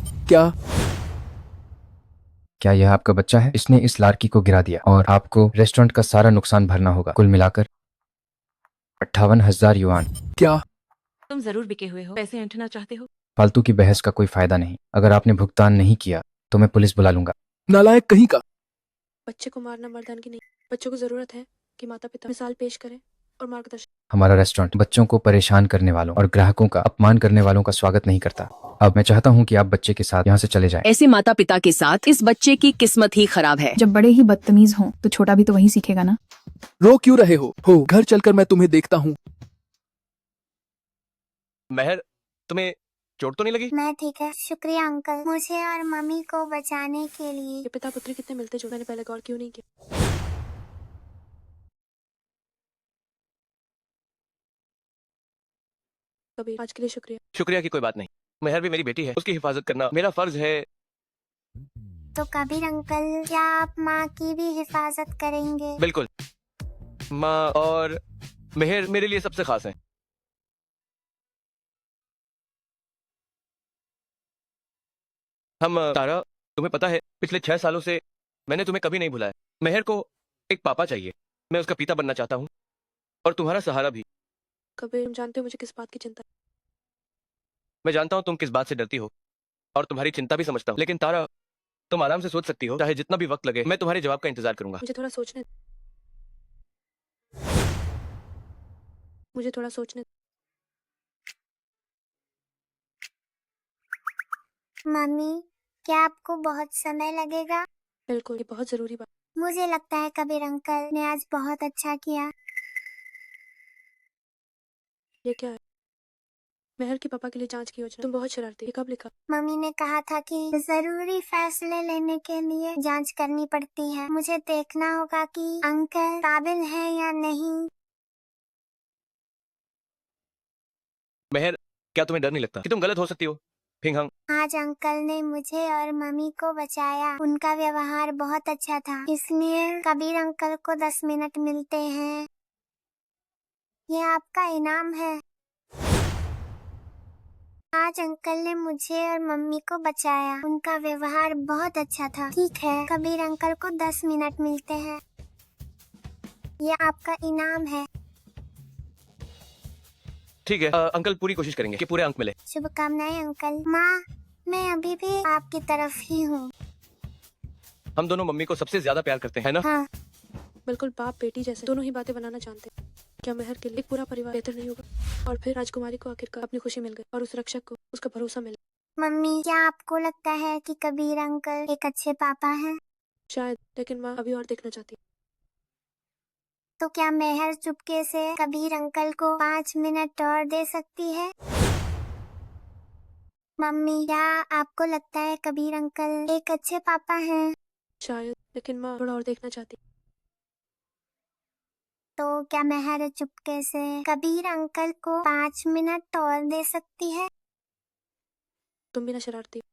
क्या यह आपका बच्चा है? इसने इस लड़की को गिरा दिया और आपको रेस्टोरेंट का सारा नुकसान भरना होगा, कुल मिलाकर 58,000 युआन। क्या? तुम जरूर बिके हुए हो। पैसे ऐंठना चाहते हो? फालतू की बहस का कोई फायदा नहीं। अगर आपने भुगतान नहीं किया तो मैं पुलिस बुला लूंगा। नालायक कहीं का। बच्चे को मारना मर्दान की नहीं। बच्चों को जरूरत है कि माता पिता मिसाल पेश करें और मार्गदर्शन। हमारा रेस्टोरेंट बच्चों को परेशान करने वालों और ग्राहकों का अपमान करने वालों का स्वागत नहीं करता। अब मैं चाहता हूँ कि आप बच्चे के साथ यहाँ से चले जाएं। ऐसे माता पिता के साथ इस बच्चे की किस्मत ही खराब है। जब बड़े ही बदतमीज हों तो छोटा भी तो वही सीखेगा ना। रो क्यों रहे हो? घर चलकर मैं तुम्हें देखता हूँ। मेहर, तुम्हें चोट तो नहीं लगी? मैं ठीक है, शुक्रिया अंकल, मुझे और मम्मी को बचाने के लिए। ये पिता पुत्री कितने मिलते जो मैंने पहले गौर क्यों नहीं किया। कबीर, आज के लिए शुक्रिया। शुक्रिया की कोई बात नहीं। मेहर भी मेरी बेटी है, उसकी हिफाजत करना मेरा फर्ज है। तो कबीर अंकल, क्या आप माँ की भी हिफाजत करेंगे? बिल्कुल। माँ और मेहर मेरे लिए सबसे खास है। हम तारा, तुम्हें पता है पिछले 6 सालों से मैंने तुम्हें कभी नहीं भुलाया। मेहर को एक पापा चाहिए। मैं उसका पिता बनना चाहता हूँ और तुम्हारा सहारा भी। कबीर, तुम जानते हो मुझे किस बात की चिंता है। मैं जानता हूँ तुम किस बात से डरती हो और तुम्हारी चिंता भी समझता हूँ। लेकिन तारा, तुम आराम से सोच सकती हो। चाहे जितना भी वक्त लगे, मैं तुम्हारे जवाब का इंतजार करूंगा। मुझे थोड़ा सोचने। मम्मी, क्या आपको बहुत समय लगेगा? बिल्कुल, ये बहुत जरूरी बात। मुझे लगता है कबीर अंकल ने आज बहुत अच्छा किया। ये क्या है? मेहर के पापा के लिए जांच की योजना। तुम बहुत शरारती। ये कब लिखा? मम्मी ने कहा था कि जरूरी फैसले लेने के लिए जांच करनी पड़ती है। मुझे देखना होगा कि अंकल काबिल है या नहीं। मेहर, क्या तुम्हें डर नहीं लगता कि तुम गलत हो सकती हो? फिंगहंग, आज अंकल ने मुझे और मम्मी को बचाया। उनका व्यवहार बहुत अच्छा था, इसलिए कबीर अंकल को 10 मिनट मिलते हैं। ये आपका इनाम है। आज अंकल ने मुझे और मम्मी को बचाया। उनका व्यवहार बहुत अच्छा था। ठीक है, कबीर अंकल को 10 मिनट मिलते हैं। ये आपका इनाम है। ठीक है। अंकल पूरी कोशिश करेंगे कि पूरे अंक मिले। शुभकामनाएं अंकल। माँ, मैं अभी भी आपकी तरफ ही हूँ। हम दोनों मम्मी को सबसे ज्यादा प्यार करते हैं ना? हाँ। बिल्कुल बाप बेटी जैसे दोनों ही बातें बनाना जानते हैं। क्या मेहर के लिए एक पूरा परिवार बेहतर नहीं होगा? और फिर राजकुमारी को आखिरकार अपनी खुशी मिल गई और उस रक्षक को उसका भरोसा मिला। मम्मी, क्या आपको लगता है कि कबीर अंकल एक अच्छे पापा हैं? शायद, लेकिन माँ अभी और देखना चाहती है। तो क्या मेहर चुपके से कबीर अंकल को 5 मिनट और दे सकती है? मम्मी, क्या आपको लगता है कबीर अंकल एक अच्छे पापा हैं? शायद, लेकिन माँ थोड़ा और देखना चाहती है। तो क्या मेहर चुपके से कबीर अंकल को 5 मिनट और दे सकती है? तुम भी ना शरारती हो।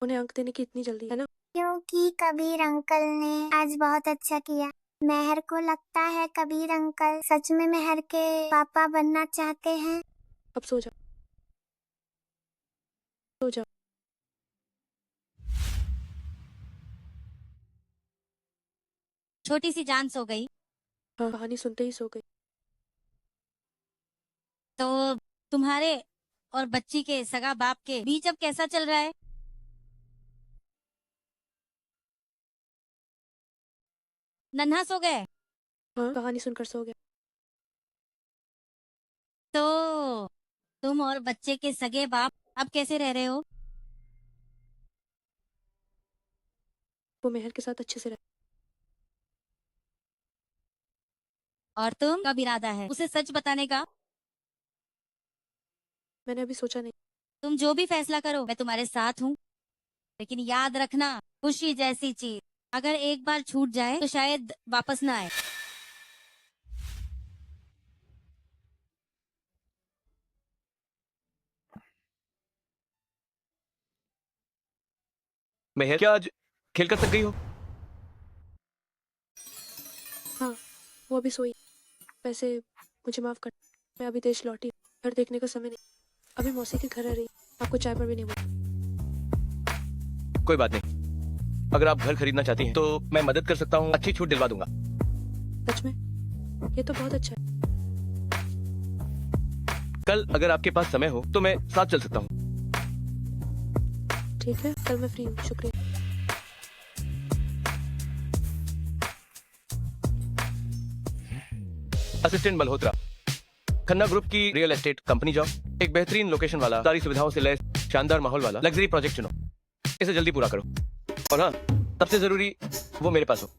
उन्हें अंक देने की इतनी जल्दी है ना? क्योंकि कबीर अंकल ने आज बहुत अच्छा किया। मेहर को लगता है कबीर अंकल सच में मेहर के पापा बनना चाहते हैं। अब सो जाओ, सो जाओ। छोटी सी जान सो गई। हाँ, कहानी सुनते ही सो गई। तो तुम्हारे और बच्ची के सगा बाप के बीच अब कैसा चल रहा है? नन्हा सो गए? हाँ, कहानी सुनकर सो गया। तो तुम और बच्चे के सगे बाप अब कैसे रह रहे हो? वो मेहर के साथ अच्छे से रहे। और तुम कब इरादा है उसे सच बताने का? मैंने अभी सोचा नहीं। तुम जो भी फैसला करो मैं तुम्हारे साथ हूँ, लेकिन याद रखना खुशी जैसी चीज अगर एक बार छूट जाए तो शायद वापस ना आए। मेहर, क्या आज खेल कर थक गई हो? हाँ, वो अभी सोई। वैसे मुझे माफ कर, मैं अभी देश लौटी। घर देखने का समय नहीं, अभी मौसी के घर रह रही। आपको चाय पर भी नहीं बोला। कोई बात नहीं, अगर आप घर खरीदना चाहती हैं तो मैं मदद कर सकता हूँ, अच्छी छूट दिलवा दूंगा। सच में? ये तो बहुत अच्छा है। कल अगर आपके पास समय हो तो मैं साथ चल सकता हूँ। ठीक है, कल मैं फ्री हूँ। शुक्रिया। असिस्टेंट मल्होत्रा, खन्ना ग्रुप की रियल एस्टेट कंपनी जॉब, एक बेहतरीन लोकेशन वाला, सारी सुविधाओं से लैस शानदार माहौल वाला लग्जरी प्रोजेक्ट चुनो। इसे जल्दी पूरा करो और हाँ, सबसे जरूरी वो मेरे पास हो।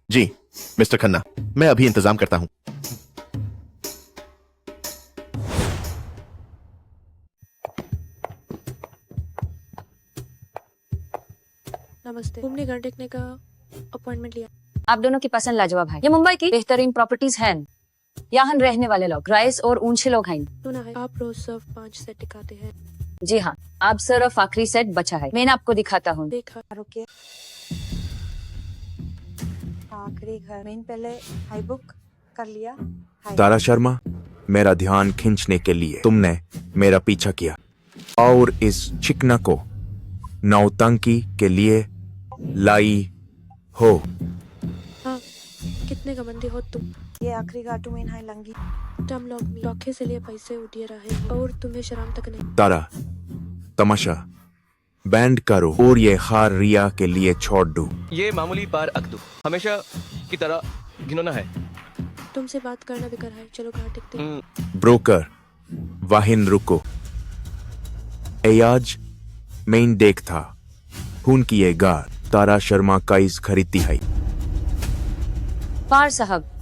जी मिस्टर खन्ना, मैं अभी इंतजाम करता हूँ। नमस्ते। घूमने घर देखने का अपॉइंटमेंट लिया। आप दोनों की पसंद लाजवाब है। ये मुंबई की बेहतरीन प्रॉपर्टीज हैं। यहाँ रहने वाले लोग राइस और ऊंचे लोग हैं। सुना है आप रोज सिर्फ 5 सेट दिखाते हैं। जी हाँ, आप सिर्फ आखिरी सेट बचा है, मैं आपको दिखाता हूँ। देखा। रुकिए, आखिरी घर में पहले हाई बुक कर लिया। तारा शर्मा, मेरा ध्यान खींचने के लिए तुमने मेरा पीछा किया और इस चिकना को नौटंकी के लिए लाई हो। हाँ, कितने घमंडी हो तुम। ये आखिरी घाटू में हाई लंगी तुम लोग लौखे से लिए पैसे उठिए रहे और तुम्हें शर्म तक नहीं। तारा, तमाशा बैंड करो और ये हार रिया के लिए छोड़ दो। ये मामूली पार अकदू हमेशा की तरह घिनौना है। तुमसे बात करना बेकार है। चलो घर टिकते हैं। ब्रोकर वाहिन रुको। ए आज मेन देख था खून की ये गार तारा शर्मा का इस खरीदती है। पार साहब,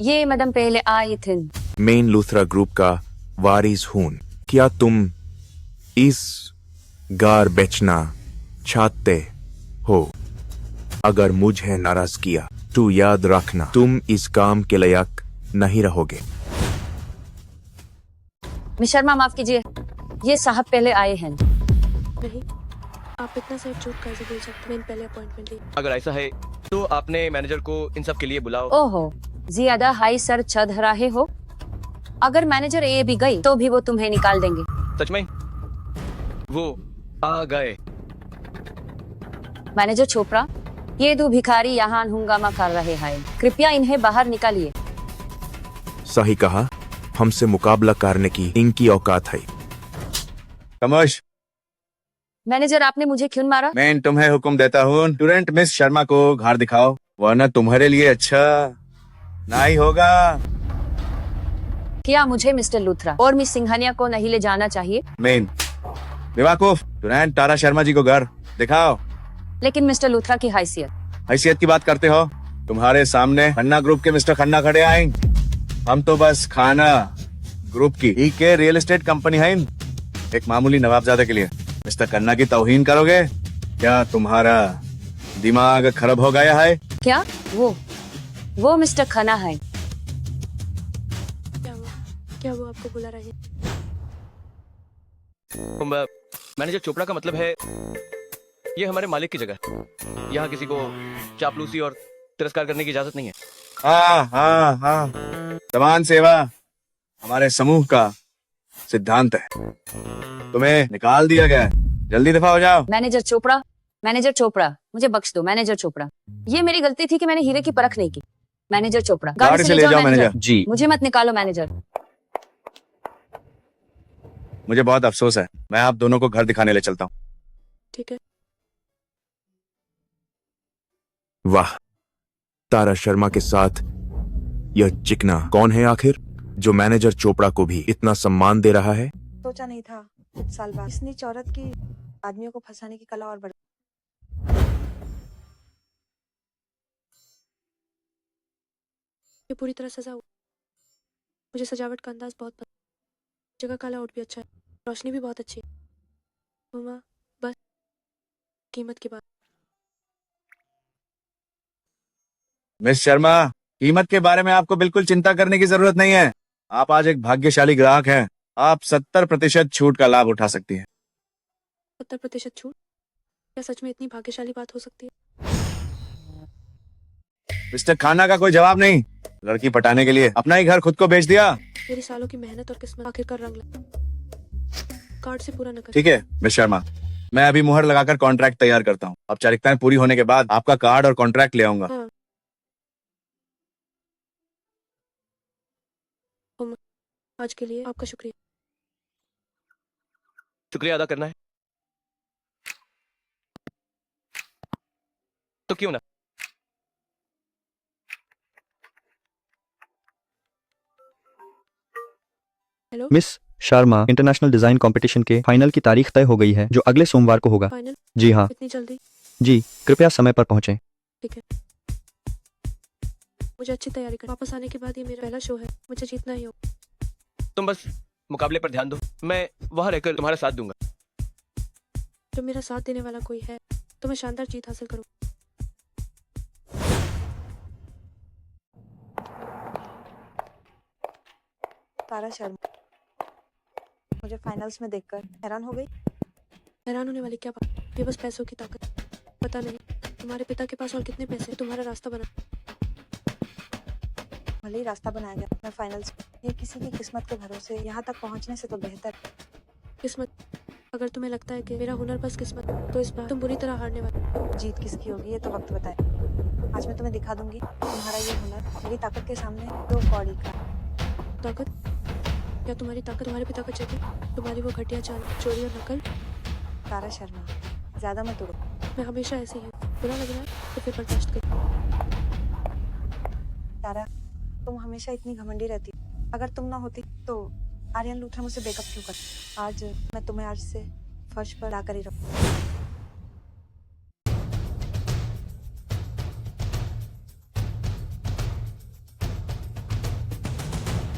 ये मैडम पहले आई थी। मेन लूथरा ग्रुप का वारिस हूं। क्या तुम इस गार बेचना चाहते हो? अगर मुझे नाराज किया तो याद रखना तुम इस काम के लायक नहीं रहोगे। मिस शर्मा माफ कीजिए, ये साहब पहले आए हैं। नहीं, आप इतना सेट झूठ कैसे बोल सकते? मैंने पहले अपॉइंटमेंट ली। अगर ऐसा है तो आपने मैनेजर को इन सब के लिए बुलाओ। ओहो, ज्यादा हाई सर चढ़ रहे हो। अगर मैनेजर ए भी गई तो भी वो तुम्हें निकाल देंगे। सच में? वो आ गए। मैनेजर चोपड़ा, ये दो भिखारी यहाँ हंगामा कर रहे हैं, कृपया इन्हें बाहर निकालिए। सही कहा, हमसे मुकाबला करने की इनकी औकात है। कमोश, मैनेजर आपने मुझे क्यों मारा? मैं तुम्हें हुक्म देता हूँ, तुरंत मिस शर्मा को घर दिखाओ, वरना तुम्हारे लिए अच्छा नहीं होगा। क्या मुझे मिस्टर लूथरा और मिस सिंघानिया को नहीं ले जाना चाहिए? मेन बेवकूफ, तुरंत तारा शर्मा जी को घर दिखाओ। लेकिन मिस्टर लूथरा की हैसियत। हैसियत की बात करते हो? तुम्हारे सामने खन्ना ग्रुप के मिस्टर खन्ना खड़े आएंगे। हम तो बस खाना ग्रुप की ही के रियल एस्टेट कंपनी है। एक मामूली नवाबजादा के लिए मिस्टर खन्ना की तौहीन करोगे? क्या तुम्हारा दिमाग खराब हो गया है? क्या वो मिस्टर खन्ना है? क्या वो आपको बुला रहे हैं? मैनेजर चोपड़ा का मतलब है ये हमारे मालिक की जगह है। यहाँ किसी को चापलूसी और तिरस्कार करने की इजाजत नहीं है। हाँ, समान सेवा हमारे समूह का सिद्धांत है। तुम्हें निकाल दिया गया है, जल्दी दफा हो जाओ। मैनेजर चोपड़ा मुझे बख्श दो। मैनेजर चोपड़ा, ये मेरी गलती थी कि मैंने हीरे की परख नहीं की। मैनेजर चोपड़ा, गाड़ी से ले जाओ मैनेजर जी। मुझे मत निकालो मैनेजर। मुझे बहुत अफसोस है, मैं आप दोनों को घर दिखाने ले चलता हूँ। ठीक है। वाह, तारा शर्मा के साथ यह चिकना कौन है आखिर, जो मैनेजर चोपड़ा को भी इतना सम्मान दे रहा है? सोचा नहीं था कुछ साल बाद इस नीच औरत की आदमियों को फंसाने की कला और बढ़। ये पूरी तरह सजा हुआ। मुझे सजावट का अंदाज बहुत पसंद। जगह का लाउट भी अच्छा है, रोशनी भी बहुत अच्छी है। मम्मा, बस कीमत की बात। मिस शर्मा, कीमत के बारे में आपको बिल्कुल चिंता करने की जरूरत नहीं है। आप आज एक भाग्यशाली ग्राहक हैं। आप 70% छूट का लाभ उठा सकती हैं। 70% छूट? क्या सच में इतनी भाग्यशाली बात हो सकती है? मिस्टर खाना का कोई जवाब नहीं। लड़की पटाने के लिए अपना ही घर खुद को बेच दिया। मेरी सालों की मेहनत और किस्मत आखिरकार रंग लगा। कार्ड से पूरा न कर। ठीक है मिस शर्मा, मैं अभी मुहर लगाकर कॉन्ट्रैक्ट तैयार करता हूँ। औपचारिकताएं पूरी होने के बाद आपका कार्ड और कॉन्ट्रैक्ट ले आऊंगा। हाँ। आज के लिए आपका शुक्रिया। शुक्रिया अदा करना है तो क्यों ना। Hello miss Sharma, international design competition के फाइनल की तारीख तय हो गई है, जो अगले सोमवार को होगा। फाइनल? जी हाँ। इतनी जल्दी? जी, कृपया समय पर पहुँचें। ठीक है। मुझे अच्छी तैयारी कर। वापस आने के बाद ये मेरा पहला शो है, मुझे जीतना ही होगा। तुम बस मुकाबले पर ध्यान दो, मैं वहां रहकर तुम्हारा साथ दूंगा। जब मेरा साथ देने वाला कोई है तो मैं शानदार जीत हासिल करूँ। तारा शर्मा, मुझे फाइनल्स में देखकर हैरान हो गई। हैरान होने वाली क्या बात? ये बस पैसों की ताकत। पता नहीं तुम्हारे पिता के पास और कितने पैसे तुम्हारा रास्ता बना। भले ही रास्ता बनाया गया, मैं फाइनल्स ये किसी की किस्मत के भरोसे यहाँ तक पहुँचने से तो बेहतर। किस्मत? अगर तुम्हें लगता है कि मेरा हुनर बस किस्मत, तो इस बार तुम बुरी तरह हारने वाले। जीत किसकी होगी ये तो वक्त बताए। आज मैं तुम्हें दिखा दूंगी तुम्हारा ये हुनर मेरी ताकत के सामने दो कौड़ी का। ताकत? क्या तुम्हारी ताकत तुम्हारे पिता का चेक है? तुम्हारी वो घटिया चाल, चोरी और नकल? तारा शर्मा, ज्यादा मत उड़ो। मैं हमेशा ऐसी हूँ। बुरा लग रहा है तो फिर बर्दाश्त करो। तारा, तुम हमेशा इतनी घमंडी रहती। अगर तुम ना होती तो आर्यन लूथरा मुझसे ब्रेकअप क्यों कर? आज मैं तुम्हें आज से फर्श पर आकर ही रखूं।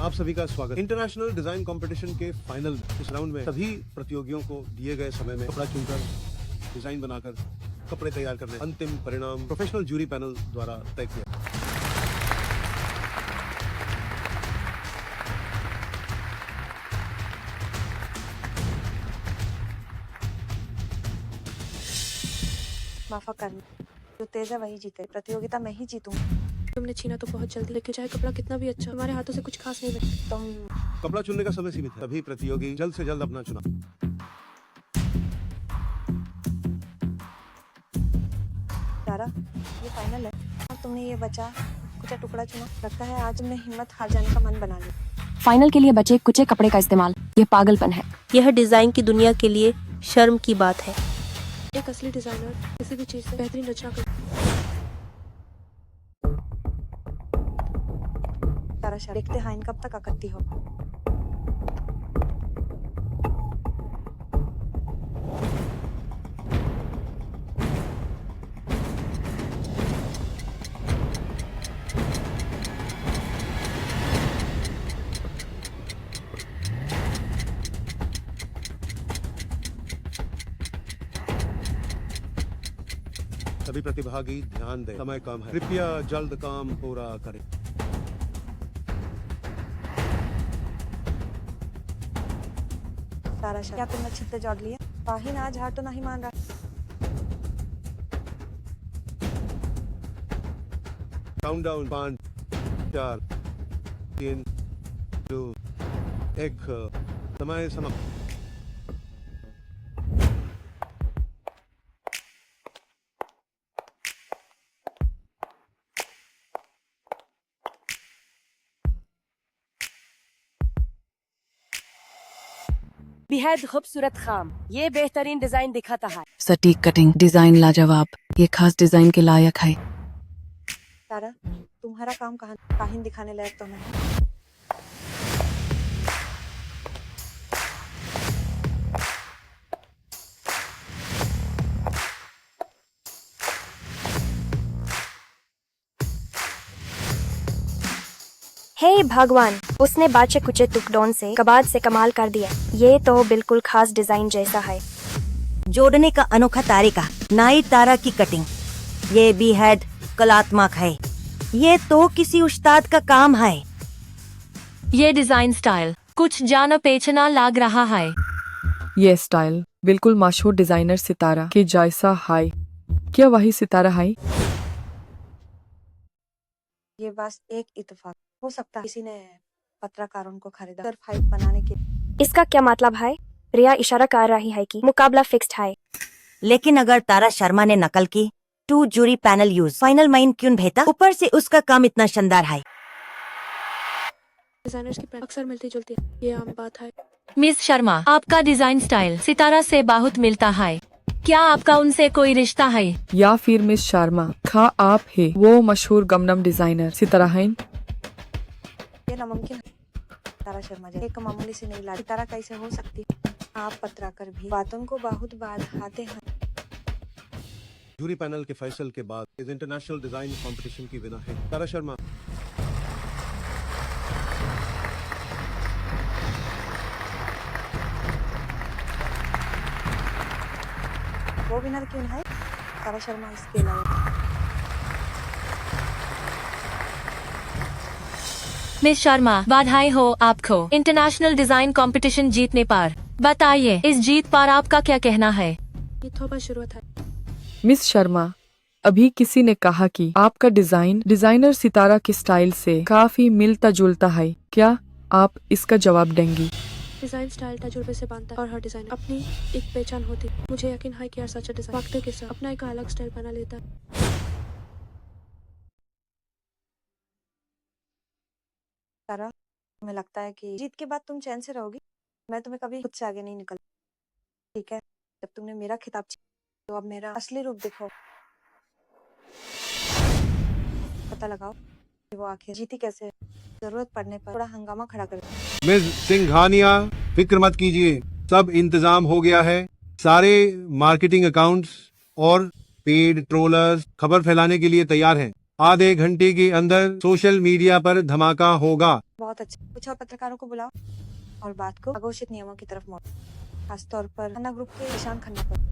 आप सभी का स्वागत। इंटरनेशनल डिजाइन कंपटीशन के फाइनल इस राउंड में सभी प्रतियोगियों को दिए गए समय में कपड़ा चुनकर, डिजाइन बनाकर कपड़े तैयार करने अंतिम परिणाम प्रोफेशनल जूरी पैनल द्वारा तय किया। माफा करना, जो तेज है वही जीते। प्रतियोगिता मैं ही जीतूं। तुमने छीना तो बहुत जल्दी, लेकिन चाहे कपड़ा कितना भी अच्छा, तुम्हारे हाथों से कुछ खास नहीं बने। तुम कपड़ा चुनने का समय सीमित है, तभी प्रतियोगी जल्द से जल्द अपना चुना। तारा, ये फाइनल है और तुमने ये बचा कुचा टुकड़ा चुना। लगता है आज तुमने हिम्मत हार जाने का मन बना लिया। फाइनल के लिए बचे कुचे कपड़े का इस्तेमाल, ये पागलपन है। यह डिजाइन की दुनिया के लिए शर्म की बात है। एक असली डिजाइनर किसी भी चीज से बेहतरीन रचना कर। सारा शर्मा देखते हैं इन कब तक इकट्ठी हो। सभी प्रतिभागी ध्यान दें, समय कम है, कृपया जल्द काम पूरा करें। सारा शर्मा, क्या तुमने छिपते जोड़ लिया? वाहिन आज हार तो नहीं मान रहा। काउंटडाउन 5 4 3 2 1 समय समाप्त। बेहद खूबसूरत काम, ये बेहतरीन डिजाइन दिखाता है। सटीक कटिंग, डिजाइन लाजवाब, ये खास डिजाइन के लायक है। सारा, तुम्हारा काम काहिन दिखाने लायक तो नहीं। हे भगवान, उसने बाचे कुचे टुकड़ों से कबाद से कमाल कर दिया। ये तो बिल्कुल खास डिजाइन जैसा है। जोड़ने का अनोखा तरीका, नाई तारा की कटिंग, ये बेहद कलात्मक है। ये तो किसी उस्ताद का काम है। ये डिजाइन स्टाइल कुछ जाना पेचना लग रहा है। ये स्टाइल बिल्कुल मशहूर डिजाइनर सितारा के जैसा है। क्या वही सितारा है? ये बस एक इत्तेफाक हो सकता है, किसी ने पत्रकारों को खरीदा सिर्फ हाइप बनाने के। इसका क्या मतलब है? रिया इशारा कर रही है कि मुकाबला फिक्स्ड है। लेकिन अगर तारा शर्मा ने नकल की, 2 जूरी पैनल यूज, फाइनल माइन क्यों भेजा? ऊपर से उसका काम इतना शानदार है। डिजाइनर्स की अक्सर मिलती जुलती है, ये आम बात है। मिस शर्मा, आपका डिजाइन स्टाइल सितारा से बहुत मिलता है। क्या आपका उनसे कोई रिश्ता है? या फिर मिस शर्मा खा आप है वो मशहूर गमनम डिजाइनर सितारा है? ये नामुमकिन है। तारा शर्मा जी एक मामूली सी नहीं लाड़ी तारा कैसे हो सकती? आप पत्रकार भी बातों को बहुत बढ़ाते हैं। जूरी पैनल के फैसल के बाद इस इंटरनेशनल डिजाइन कंपटीशन की विनर है तारा शर्मा। वो विनर क्यों है? तारा शर्मा इसके अलावा। मिस शर्मा, बधाई हो आपको इंटरनेशनल डिजाइन कंपटीशन जीतने पर। बताइए इस जीत पर आपका क्या कहना है? ये तो बस शुरुआत है। मिस शर्मा, अभी किसी ने कहा कि आपका डिजाइन डिजाइनर सितारा के स्टाइल से काफी मिलता जुलता है। क्या आप इसका जवाब देंगी? डिजाइन स्टाइल तजुर्बे से बनता है और हर डिजाइन अपनी एक पहचान होती। मुझे यकीन है कि हर सच्चा डिजाइन वक्त के साथ अपना एक अलग स्टाइल बना लेता है। तारा, तुम्हें लगता है कि जीत के बाद तुम चैन से रहोगी? मैं तुम्हें कभी खुद से आगे नहीं निकल। ठीक है, जब तुमने मेरा खिताब तो अब मेरा असली रूप दिखाओ। पता लगाओ कि वो आखिर जीती कैसे। जरूरत पड़ने पर थोड़ा हंगामा खड़ा कर। मिस सिंघानिया, फिक्र मत कीजिए, सब इंतजाम हो गया है। सारे मार्केटिंग अकाउंट्स और पेड ट्रोलर्स खबर फैलाने के लिए तैयार हैं। आधे घंटे के अंदर सोशल मीडिया पर धमाका होगा। बहुत अच्छा, कुछ और पत्रकारों को बुलाओ और बात को अघोषित नियमों की तरफ मोड़, खासतौर पर खन्ना ग्रुप के ईशान खन्ना पर।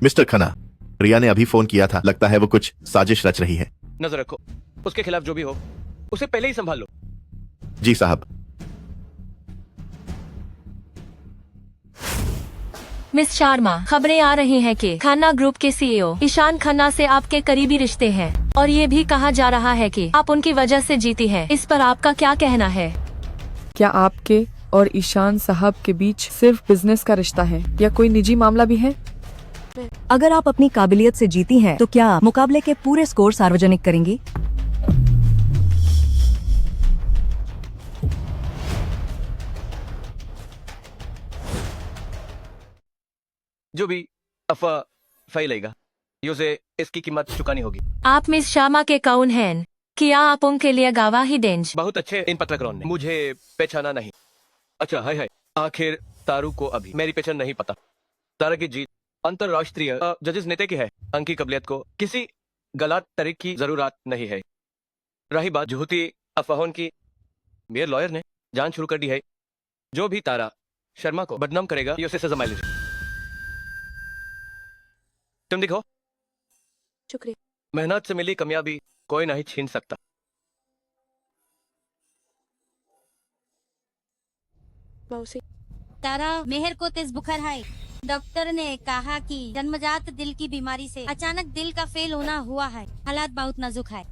मिस्टर खन्ना, रिया ने अभी फोन किया था, लगता है वो कुछ साजिश रच रही है। नजर रखो, उसके खिलाफ जो भी हो उसे पहले ही संभाल लो। जी साहब। मिस शर्मा, खबरें आ रही हैं कि खन्ना ग्रुप के सीईओ ईशान खन्ना से आपके करीबी रिश्ते हैं और ये भी कहा जा रहा है कि आप उनकी वजह से जीती हैं। इस पर आपका क्या कहना है? क्या आपके और ईशान साहब के बीच सिर्फ बिजनेस का रिश्ता है या कोई निजी मामला भी है? अगर आप अपनी काबिलियत से जीती हैं, तो क्या मुकाबले के पूरे स्कोर सार्वजनिक करेंगी? जो भी अफवाह फैलेगा उसे इसकी कीमत चुकानी होगी। आप मिस शर्मा के कौन हैं? क्या आप उनके लिए गवाही देंगे? बहुत अच्छे इन पत्रकारों ने मुझे पहचाना नहीं। अच्छा हाय आखिर तारू को अभी मेरी पहचान नहीं पता। तारा की जीत अंतरराष्ट्रीय जजेस नेता की है। अंकी कबलियत को किसी गलत तरीके की जरूरत नहीं है। रही बात झूठी अफवाहों की, मेरे लॉयर ने जांच शुरू कर दी है। जो भी तारा शर्मा को बदनाम करेगा ये उसे सजा मिलेगी। तुम देखो, शुक्रिया। मेहनत से मिली कामयाबी कोई नहीं छीन सकता। मौसी तारा मेहर को तेज बुखार है। डॉक्टर ने कहा कि जन्मजात दिल की बीमारी से अचानक दिल का फेल होना हुआ है। हालात बहुत नाजुक है।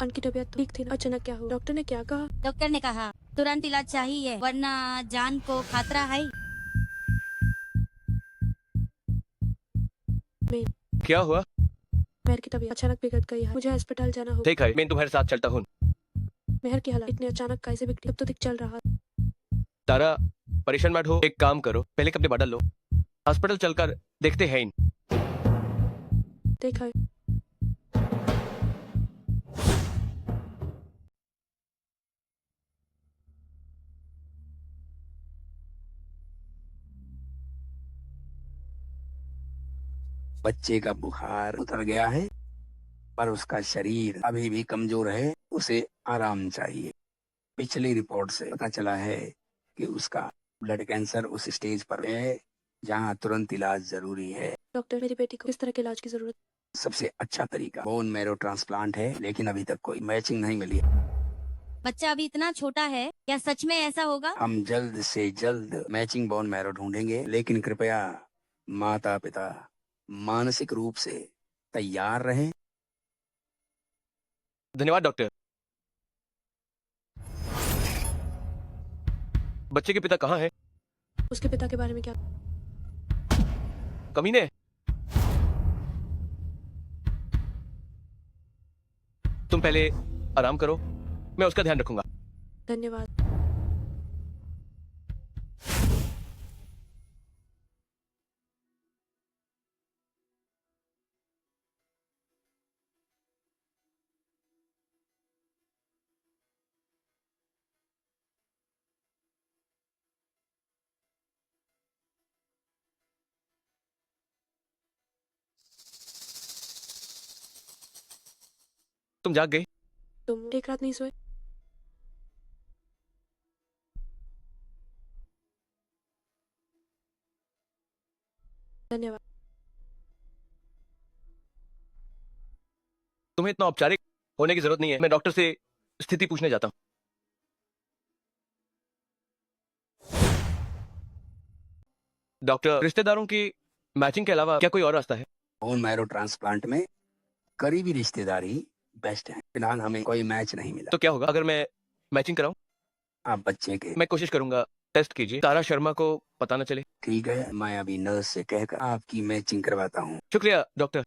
उनकी तबीयत ठीक थी ना, अचानक क्या हुआ? डॉक्टर ने क्या कहा? डॉक्टर ने कहा तुरंत इलाज चाहिए वरना जान को खतरा है। क्या हुआ? मेहर की तबीयत अचानक बिगड़ गई है, मुझे अस्पताल जाना होगा। ठीक है, मैं तुम्हारे साथ चलता हूँ। मेहर की हालत इतने अचानक कैसे बिगड़ी? अब तो ठीक चल रहा। तारा परेशान मत हो, एक काम करो, पहले कपड़े बदल लो, हॉस्पिटल चलकर देखते हैं। देखा है। बच्चे का बुखार उतर गया है, पर उसका शरीर अभी भी कमजोर है, उसे आराम चाहिए। पिछली रिपोर्ट से पता चला है कि उसका ब्लड कैंसर उस स्टेज पर है जहां तुरंत इलाज जरूरी है। डॉक्टर, मेरी बेटी को किस तरह के इलाज की जरूरत? सबसे अच्छा तरीका बोन मैरो ट्रांसप्लांट है, लेकिन अभी तक कोई मैचिंग नहीं मिली है। बच्चा अभी इतना छोटा है, क्या सच में ऐसा होगा? हम जल्द से जल्द मैचिंग बोन मैरो ढूंढेंगे, लेकिन कृपया माता पिता मानसिक रूप से तैयार रहें। धन्यवाद डॉक्टर। बच्चे के पिता कहाँ हैं? उसके पिता के बारे में क्या? कमीने। तुम पहले आराम करो, मैं उसका ध्यान रखूंगा। धन्यवाद। तुम जाग गई? तुम एक रात नहीं सोए? धन्यवाद। तुम्हें इतना औपचारिक होने की जरूरत नहीं है। मैं डॉक्टर से स्थिति पूछने जाता हूँ। डॉक्टर, रिश्तेदारों की मैचिंग के अलावा क्या कोई और रास्ता है? बोन मैरो ट्रांसप्लांट में करीबी रिश्तेदारी बेस्ट है। फिलहाल हमें कोई मैच नहीं मिला। तो क्या होगा अगर मैं मैचिंग कराऊं? आप बच्चे के मैं कोशिश करूंगा। टेस्ट कीजिए, तारा शर्मा को पता न चले। ठीक है, मैं अभी नर्स से कहकर आपकी मैचिंग करवाता हूँ। शुक्रिया डॉक्टर।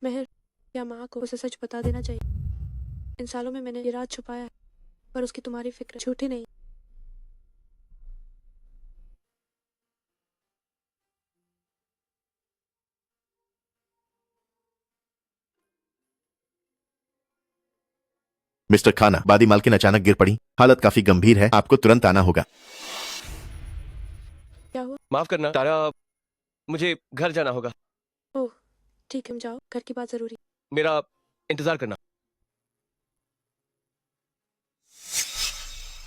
मेहर, क्या माँ को उसे सच बता देना चाहिए? इन सालों में मैंने ये राज छुपाया है, पर उसकी तुम्हारी फिक्र झूठी नहीं। मिस्टर खाना, बादी मालकिन अचानक गिर पड़ी, हालत काफी गंभीर है, आपको तुरंत आना होगा। क्या हुआ? माफ करना तारा, मुझे घर जाना होगा। ओह ठीक है, हम जाओ, घर की बात जरूरी। मेरा इंतजार करना।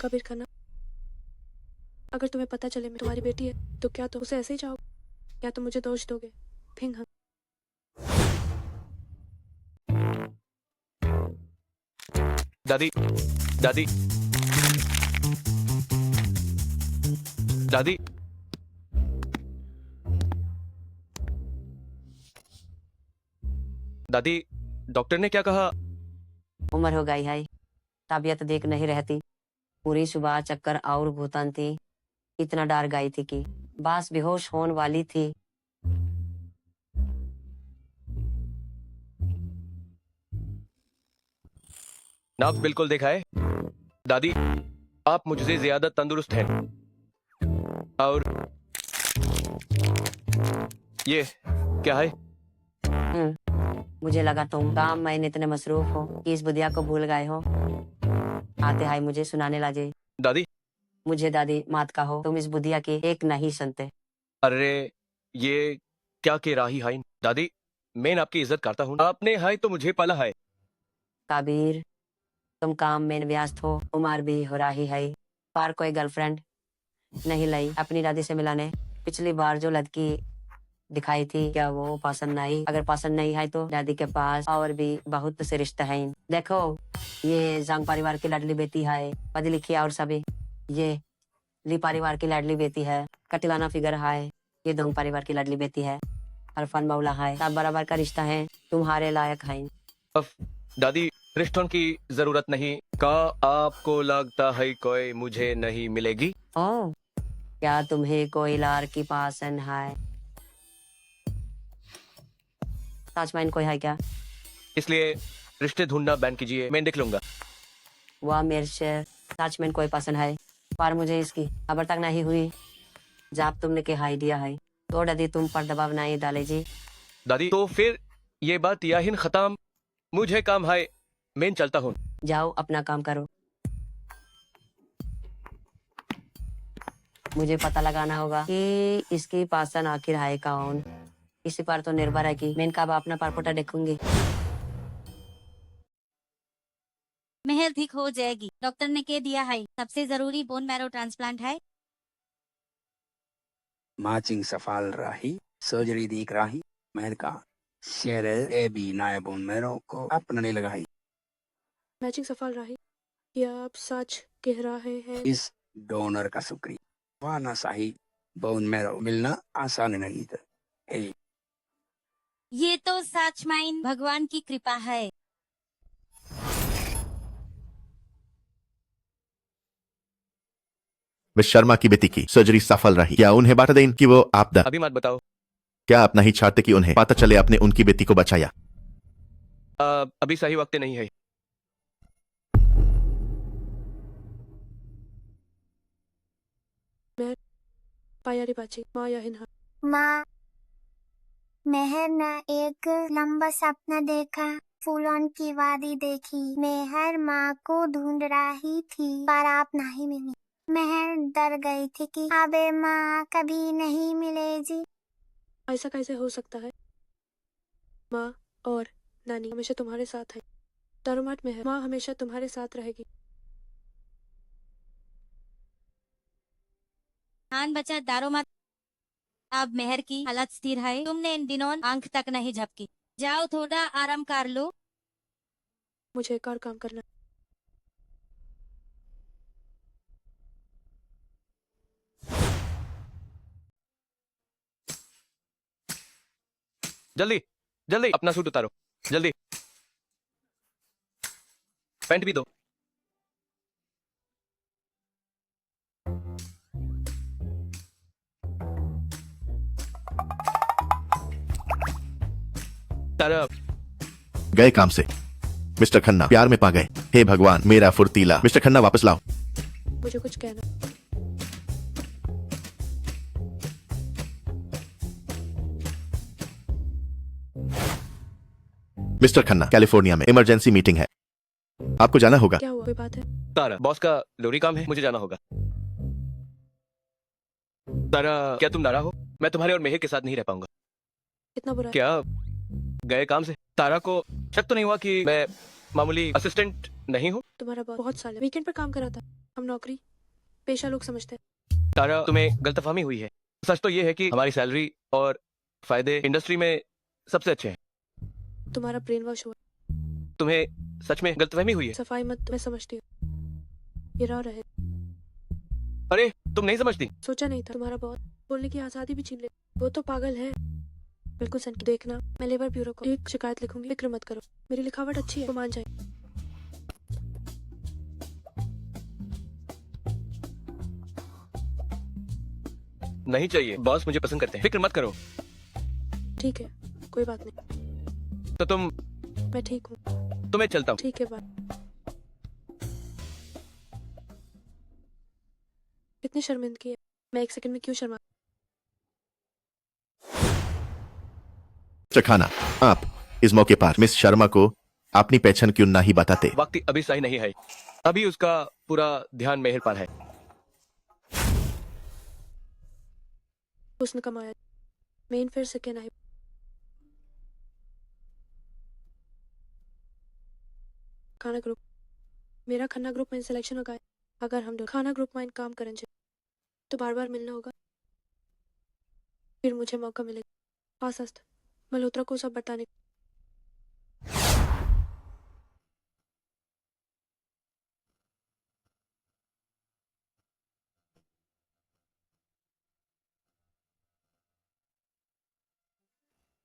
कबीर खाना, अगर तुम्हें पता चले मैं तुम्हारी बेटी है तो क्या तुम उसे ऐसे ही चाहोगे या तुम मुझे दोष दोगे? फिंग हम। दादी दादी दादी दादी, डॉक्टर ने क्या कहा? उम्र हो गई है, तबीयत देख नहीं रहती, पूरी सुबह चक्कर और घुटन थी, इतना डर गई थी कि बस बेहोश होने वाली थी। नाप बिल्कुल देखा है दादी, आप मुझसे ज्यादा तंदुरुस्त हैं। और ये क्या है? मुझे लगा तुम काम में इतने मसरूफ हो कि इस बुढ़िया को भूल गए हो। आते हाय मुझे सुनाने लगे। दादी, मुझे दादी मात कहो, तुम इस बुढ़िया की एक नहीं सुनते। अरे ये क्या कह रही है दादी, मैं आपकी इज्जत करता हूँ। आपने है तो मुझे पाला है। कबीर, तुम काम में व्यस्त हो, उम्र भी हो रही है, पर कोई गर्लफ्रेंड नहीं लाई अपनी दादी से मिलाने। पिछली बार जो लड़की दिखाई थी, क्या वो पसंद नहीं? अगर पसंद नहीं है तो दादी के पास और भी बहुत से रिश्ते हैं। देखो, ये जंग परिवार की लाडली बेटी है, पढ़ी लिखी और सभी। ये ली परिवार की लाडली बेटी है, कटिलाना फिगर है। ये दोंग परिवार की लाडली बेटी है, अरफान मौला है। सब बराबर का रिश्ता है, तुम्हारे लायक है। अब दादी, रिश्तों की जरूरत नहीं। क्या आपको लगता है कोई मुझे नहीं मिलेगी? ओ, क्या तुम्हें कोई लड़की पसंद है? ताजमहल कोई है क्या? इसलिए रिश्ते ढूंढना बैन कीजिए, मैं देख लूंगा। वह मेरे से ताजमहल कोई पसंद है, पर मुझे इसकी खबर तक नहीं हुई। जब तुमने के हाई दिया है तो दादी तुम पर दबाव नहीं डाले जी। दादी, तो फिर ये बात याहिन खत्म। मुझे काम है, मैं चलता हूँ। जाओ अपना काम करो। मुझे पता लगाना होगा कि इसकी पसंद आखिर है कौन। इसी पर तो निर्भर है कि मैं कब अपना पारपोटा देखूंगी। मेहर ठीक हो जाएगी, डॉक्टर ने कह दिया है। सबसे जरूरी बोन मैरो ट्रांसप्लांट है। मैचिंग सफल रही, सर्जरी दिख रही। मेहर का शेर ए भी नए बोन मेरो को अपनाने लगाई। मैचिंग सफल रही, क्या आप सच कह रहे हैं? इस डोनर का शुक्रिया, वाना सही बोन मेरो मिलना आसान नहीं था। ये तो सच माइन भगवान की कृपा है। मिस शर्मा की बेटी की सर्जरी सफल रही। क्या उन्हें बता दें कि वो आपदा? अभी मत बताओ। क्या आप नहीं चाहते कि उन्हें पता चले आपने उनकी बेटी को बचाया? अभी सही वक्त नहीं है। मैं पायारी बाची माँ याहिन हा। माँ, मेहर ने एक लंबा सपना देखा। फूलों की वादी देखी। मेहर माँ को ढूंढ रही थी, पर आप नहीं मिली। मेहर डर गई थी कि अबे माँ कभी नहीं मिलेगी। ऐसा कैसे हो सकता है? माँ और नानी हमेशा तुम्हारे साथ है। दारोमठ में है, माँ हमेशा तुम्हारे साथ रहेगी। हान बचा दारो मत। अब मेहर की हालत स्थिर है। तुमने इन दिनों आंख तक नहीं झपकी। जाओ थोड़ा आराम कर लो। मुझे एक और काम करना। जल्दी जल्दी अपना सूट उतारो, जल्दी। पैंट भी दो। तारा गए काम से। मिस्टर खन्ना प्यार में पा गए। हे भगवान, मेरा फुर्तीला मिस्टर खन्ना वापस लाओ। मुझे कुछ कहना। मिस्टर खन्ना, कैलिफोर्निया में इमरजेंसी मीटिंग है, आपको जाना होगा। क्या हुआ? कोई बात है? तारा, बॉस का जरूरी काम है, मुझे जाना होगा। तारा, क्या तुम नाराज हो? मैं तुम्हारे और मेहर के साथ नहीं रह पाऊंगा। कितना बुरा है? क्या गए काम से? तारा को शक तो नहीं हुआ कि मैं मामूली असिस्टेंट नहीं हूँ? तुम्हारा बॉस बहुत साल वीकेंड पर काम करा था। हम नौकरी पेशा लोग समझते हैं। तारा, तुम्हें गलतफहमी हुई है। सच तो ये है कि हमारी सैलरी और फायदे इंडस्ट्री में सबसे अच्छे हैं। तुम्हारा ब्रेन वॉश हुआ। तुम्हें सच में गलतफहमी हुई है। सफाई मत, मैं समझती हूँ। ये रह रहे। अरे तुम नहीं समझती। सोचा नहीं था तुम्हारा बॉस बोलने की आजादी भी छीन ले। वो तो पागल है बिल्कुल। सन देखना, मैं लेबर ब्यूरो को एक शिकायत लिखूंगी। फिक्र मत करो, मेरी लिखावट अच्छी है, वो मान जाए। नहीं चाहिए, बॉस मुझे पसंद करते हैं, फिक्र मत करो। ठीक है, कोई बात नहीं, तो तुम, मैं ठीक हूँ। तो मैं चलता हूँ। ठीक है, बाय। कितनी शर्मिंदगी है, मैं एक सेकंड में क्यों शर्मा। मिस्टर खन्ना, आप इस मौके पर मिस शर्मा को अपनी पहचान क्यों नहीं बताते? वक्त अभी सही नहीं है, अभी उसका पूरा ध्यान मेहर पर है। उसने कमाया, मेन फिर से कहना है। खाना ग्रुप, मेरा खन्ना ग्रुप में सिलेक्शन होगा। अगर हम खाना ग्रुप में काम करें तो बार बार मिलना होगा, फिर मुझे मौका मिलेगा आसस्त मल्होत्रा को सब बताने।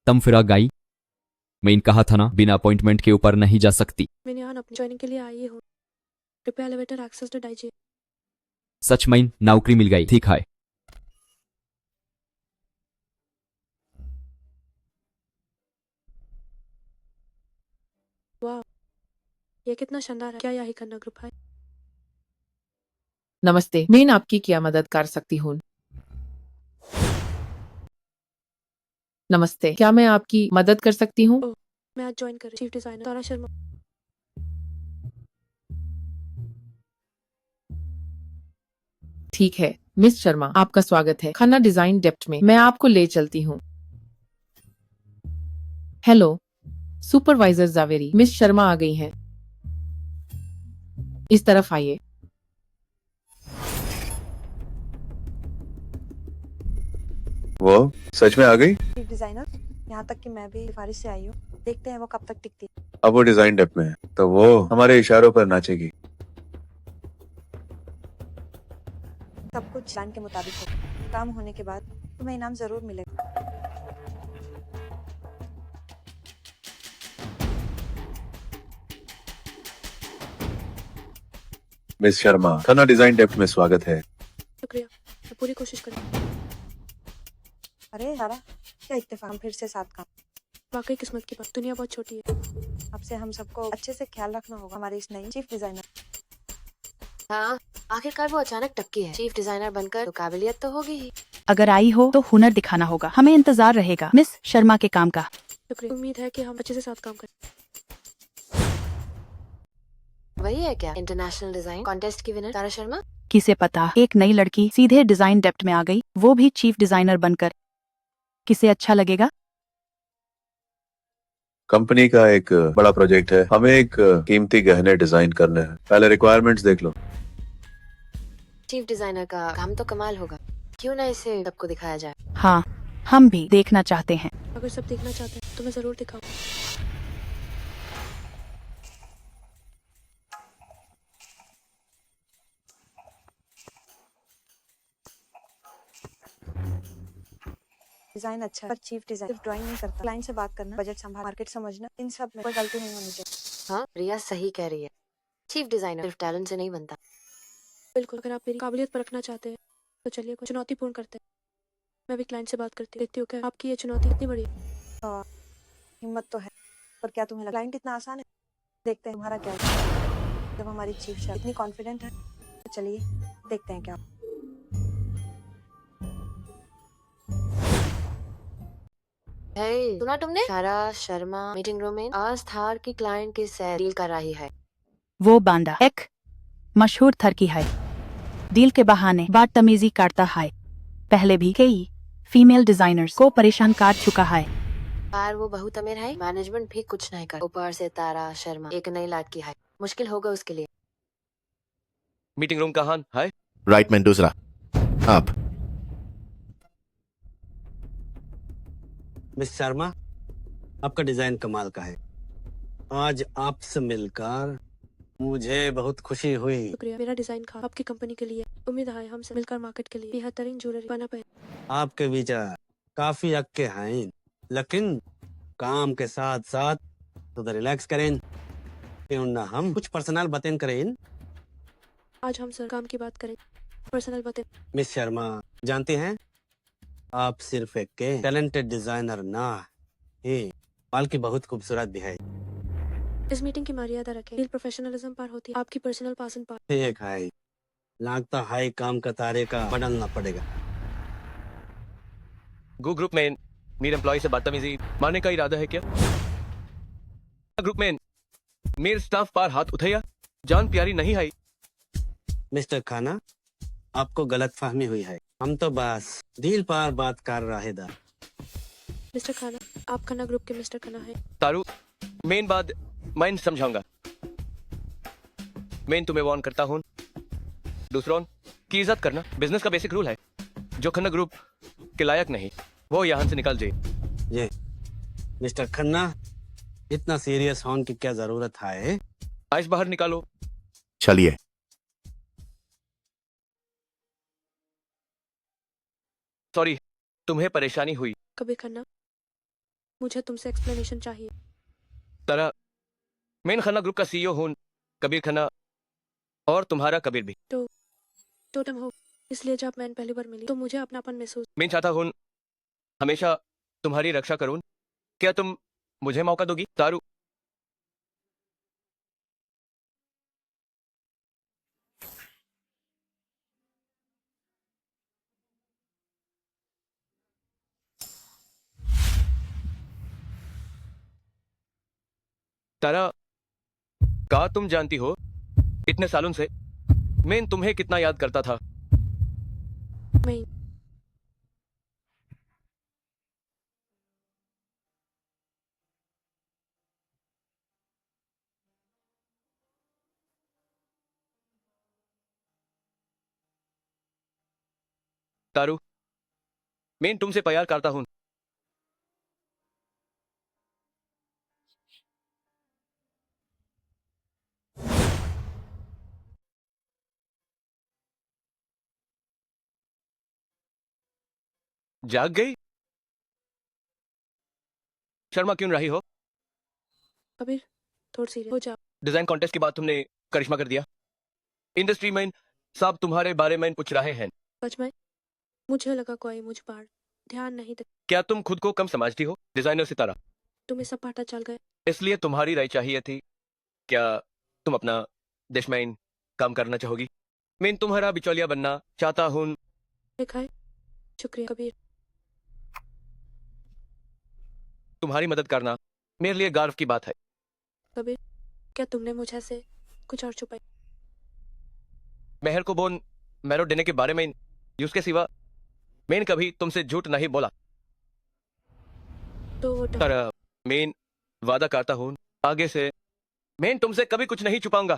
तम फिरा गाई, मैं कहा था ना बिना अपॉइंटमेंट के ऊपर नहीं जा सकती। मैंने यहाँ अपनी ज्वाइनिंग के लिए आई हूँ, कृपया एलिवेटर एक्सेस दीजिए। सच में नौकरी मिल गई, ठीक है। वाह, ये कितना शानदार है। क्या यही खन्ना ग्रुप है? नमस्ते, मैं आपकी क्या मदद कर सकती हूँ? नमस्ते, क्या मैं आपकी मदद कर सकती हूँ? मैं आज ज्वाइन कर रही चीफ डिजाइनर तारा शर्मा। ठीक है मिस शर्मा, आपका स्वागत है खन्ना डिजाइन डेप्थ में। मैं आपको ले चलती हूँ। Hello supervisor Javeri, miss Sharma आ गई हैं। इस तरफ आइए। वो सच में आ गई? चीफ डिजाइनर, यहाँ तक कि मैं भी सिफारिश से आई हूँ, देखते हैं वो कब तक टिकती है। अब वो डिजाइन डेप में है, तो वो हमारे इशारों पर नाचेगी। सब कुछ प्लान के मुताबिक हो। काम होने के बाद तुम्हें इनाम जरूर मिलेगा। Miss Sharma, Khanna design depth में स्वागत है। शुक्रिया, मैं पूरी कोशिश करूँगी। अरे सारा, क्या इत्तेफाक, हम फिर से साथ काम। वाकई किस्मत की बात, दुनिया बहुत छोटी है। अब से हम सबको अच्छे से ख्याल रखना होगा। हमारी इस नई चीफ डिजाइनर। हाँ, आखिरकार वो अचानक टपकी है। चीफ डिजाइनर बनकर तो काबिलियत तो होगी ही। अगर आई हो तो हुनर दिखाना होगा। हमें इंतजार रहेगा मिस शर्मा के काम का। शुक्रिया, उम्मीद है कि हम अच्छे से साथ काम करें। वही है क्या इंटरनेशनल डिजाइन कॉन्टेस्ट की विनर तारा शर्मा? किसे पता, एक नई लड़की सीधे डिजाइन डेप्थ में आ गई, वो भी चीफ डिजाइनर बनकर। किसे अच्छा लगेगा? कंपनी का एक बड़ा प्रोजेक्ट है, हमें एक कीमती गहने डिजाइन करने हैं। पहले रिक्वायरमेंट्स देख लो। चीफ डिजाइनर का काम तो कमाल होगा, क्यों ना इसे सबको दिखाया जाए। हाँ, हम भी देखना चाहते हैं। अगर सब देखना चाहते हैं तो मैं जरूर दिखाऊंगा। डिजाइन अच्छा है, पर चीफ डिजाइन सिर्फ ड्राइंग नहीं करता। क्लाइंट से बात करना, बजट संभाल, मार्केट समझना, इन सब में कोई गलती नहीं होनी चाहिए। हाँ, रिया सही कह रही है। चीफ डिजाइनर सिर्फ टैलेंट से नहीं बनता। बिल्कुल, अगर आप मेरी काबिलियत परखना चाहते हैं तो चलिए कुछ चुनौतीपूर्ण करते हैं। मैं भी क्लाइंट से बात करती हूँ, देखती हूँ क्या आपकी ये चुनौती कितनी बड़ी है। हिम्मत तो है, पर क्या तुम्हें क्लाइंट इतना आसान है? देखते हैं तुम्हारा क्या है। जब हमारी चीफ शेफ इतनी कॉन्फिडेंट है तो चलिए देखते हैं क्या। हे, सुना तुमने? तारा शर्मा मीटिंग रूम में आज थार की क्लाइंट के साथ डील कर रही है। वो बांदा एक मशहूर थरकी है, डील के बहाने बदतमीजी करता है। पहले भी कई फीमेल डिजाइनर्स को परेशान कर चुका है। पर वो बहुत अमीर है, मैनेजमेंट भी कुछ नहीं कर। ऊपर से तारा शर्मा एक नई लड़की है, मुश्किल होगा उसके लिए। मीटिंग रूम कहाँ है? राइट मैन दूसरा, आप। मिस शर्मा, आपका डिजाइन कमाल का है। आज आपसे मिलकर मुझे बहुत खुशी हुई। शुक्रिया, मेरा डिजाइन खास आपकी कंपनी के लिए। उम्मीद है हम सब मिलकर मार्केट के लिए बेहतरीन ज्वेलरी बना पाए। आपके विचार काफी अक्के हैं, लेकिन काम के साथ साथ तो रिलैक्स करें। क्यों ना हम कुछ पर्सनल बातें करें। आज हम सर काम की बात करें, पर्सनल बातें। मिस शर्मा, जानते हैं आप सिर्फ एक के टैलेंटेड डिजाइनर ना है, बल्कि बहुत खूबसूरत भी है। इस मीटिंग की मर्यादा रखें। डील प्रोफेशनलिज्म पर होती है, आपकी पर्सनल पासन पर। ठीक है, लगता है काम का तारीका बदलना पड़ेगा। गो ग्रुप में मेरे एम्प्लॉय से बदतमीजी मारने का इरादा है क्या? ग्रुप में मेरे स्टाफ पर हाथ उठाया, जान प्यारी नहीं है। मिस्टर खाना, आपको गलत फहमी हुई है। हम तो बस डील पर बात कर रहे थे। मिस्टर खाना, आप खन्ना ग्रुप के मिस्टर खन्ना है। तारू, मेन बात मैं समझाऊंगा। मैं तुम्हें वार्न करता हूँ, दूसरों की इज्जत करना बिजनेस का बेसिक रूल है। जो खन्ना ग्रुप के लायक नहीं, वो यहाँ से निकल जाए। ये मिस्टर खन्ना, इतना सीरियस होने की क्या जरूरत है? आइस बाहर निकालो। चलिए। सॉरी, तुम्हें परेशानी हुई। कबीर खन्ना, मुझे तुमसे एक्सप्लेनेशन चाहिए। तारा, मैं खन्ना ग्रुप का सीईओ हूँ, कबीर खन्ना, और तुम्हारा कबीर भी। तो टोटम हो, इसलिए जब मैं पहली बार मिली तो मुझे अपनापन महसूस। मैं चाहता हूँ हमेशा तुम्हारी रक्षा करूँ। क्या तुम मुझे मौका दोगी? तारू, तारा, का तुम जानती हो इतने सालों से मैं तुम्हें कितना याद करता था। मैं तारू, मैं तुमसे प्यार करता हूँ। जाग गई? शर्मा क्यों रही हो? कबीर, थोड़ी सीरियस हो जाओ। डिजाइन कॉन्टेस्ट के बाद तुमने करिश्मा कर दिया। इंडस्ट्री में सब तुम्हारे बारे में पूछ रहे हैं। सच में मुझे लगा कोई मुझ पर ध्यान नहीं दे। क्या तुम खुद को कम समझती हो? डिजाइनर सितारा, तुम्हें सब पता चल गए, इसलिए तुम्हारी राय चाहिए थी। क्या तुम अपना देश में काम करना चाहोगी? मैं तुम्हारा बिचौलिया बनना चाहता हूँ। ठीक है, शुक्रिया कबीर। तुम्हारी मदद करना मेरे लिए गर्व की बात है। कबीर, क्या तुमने मुझे से कुछ और छुपाई? मेहर को बोन मैरो देने के बारे में उसके सिवा मैंने कभी तुमसे झूठ नहीं बोला। तो वो पर मैं वादा करता हूँ आगे से मैं तुमसे कभी कुछ नहीं छुपाऊंगा।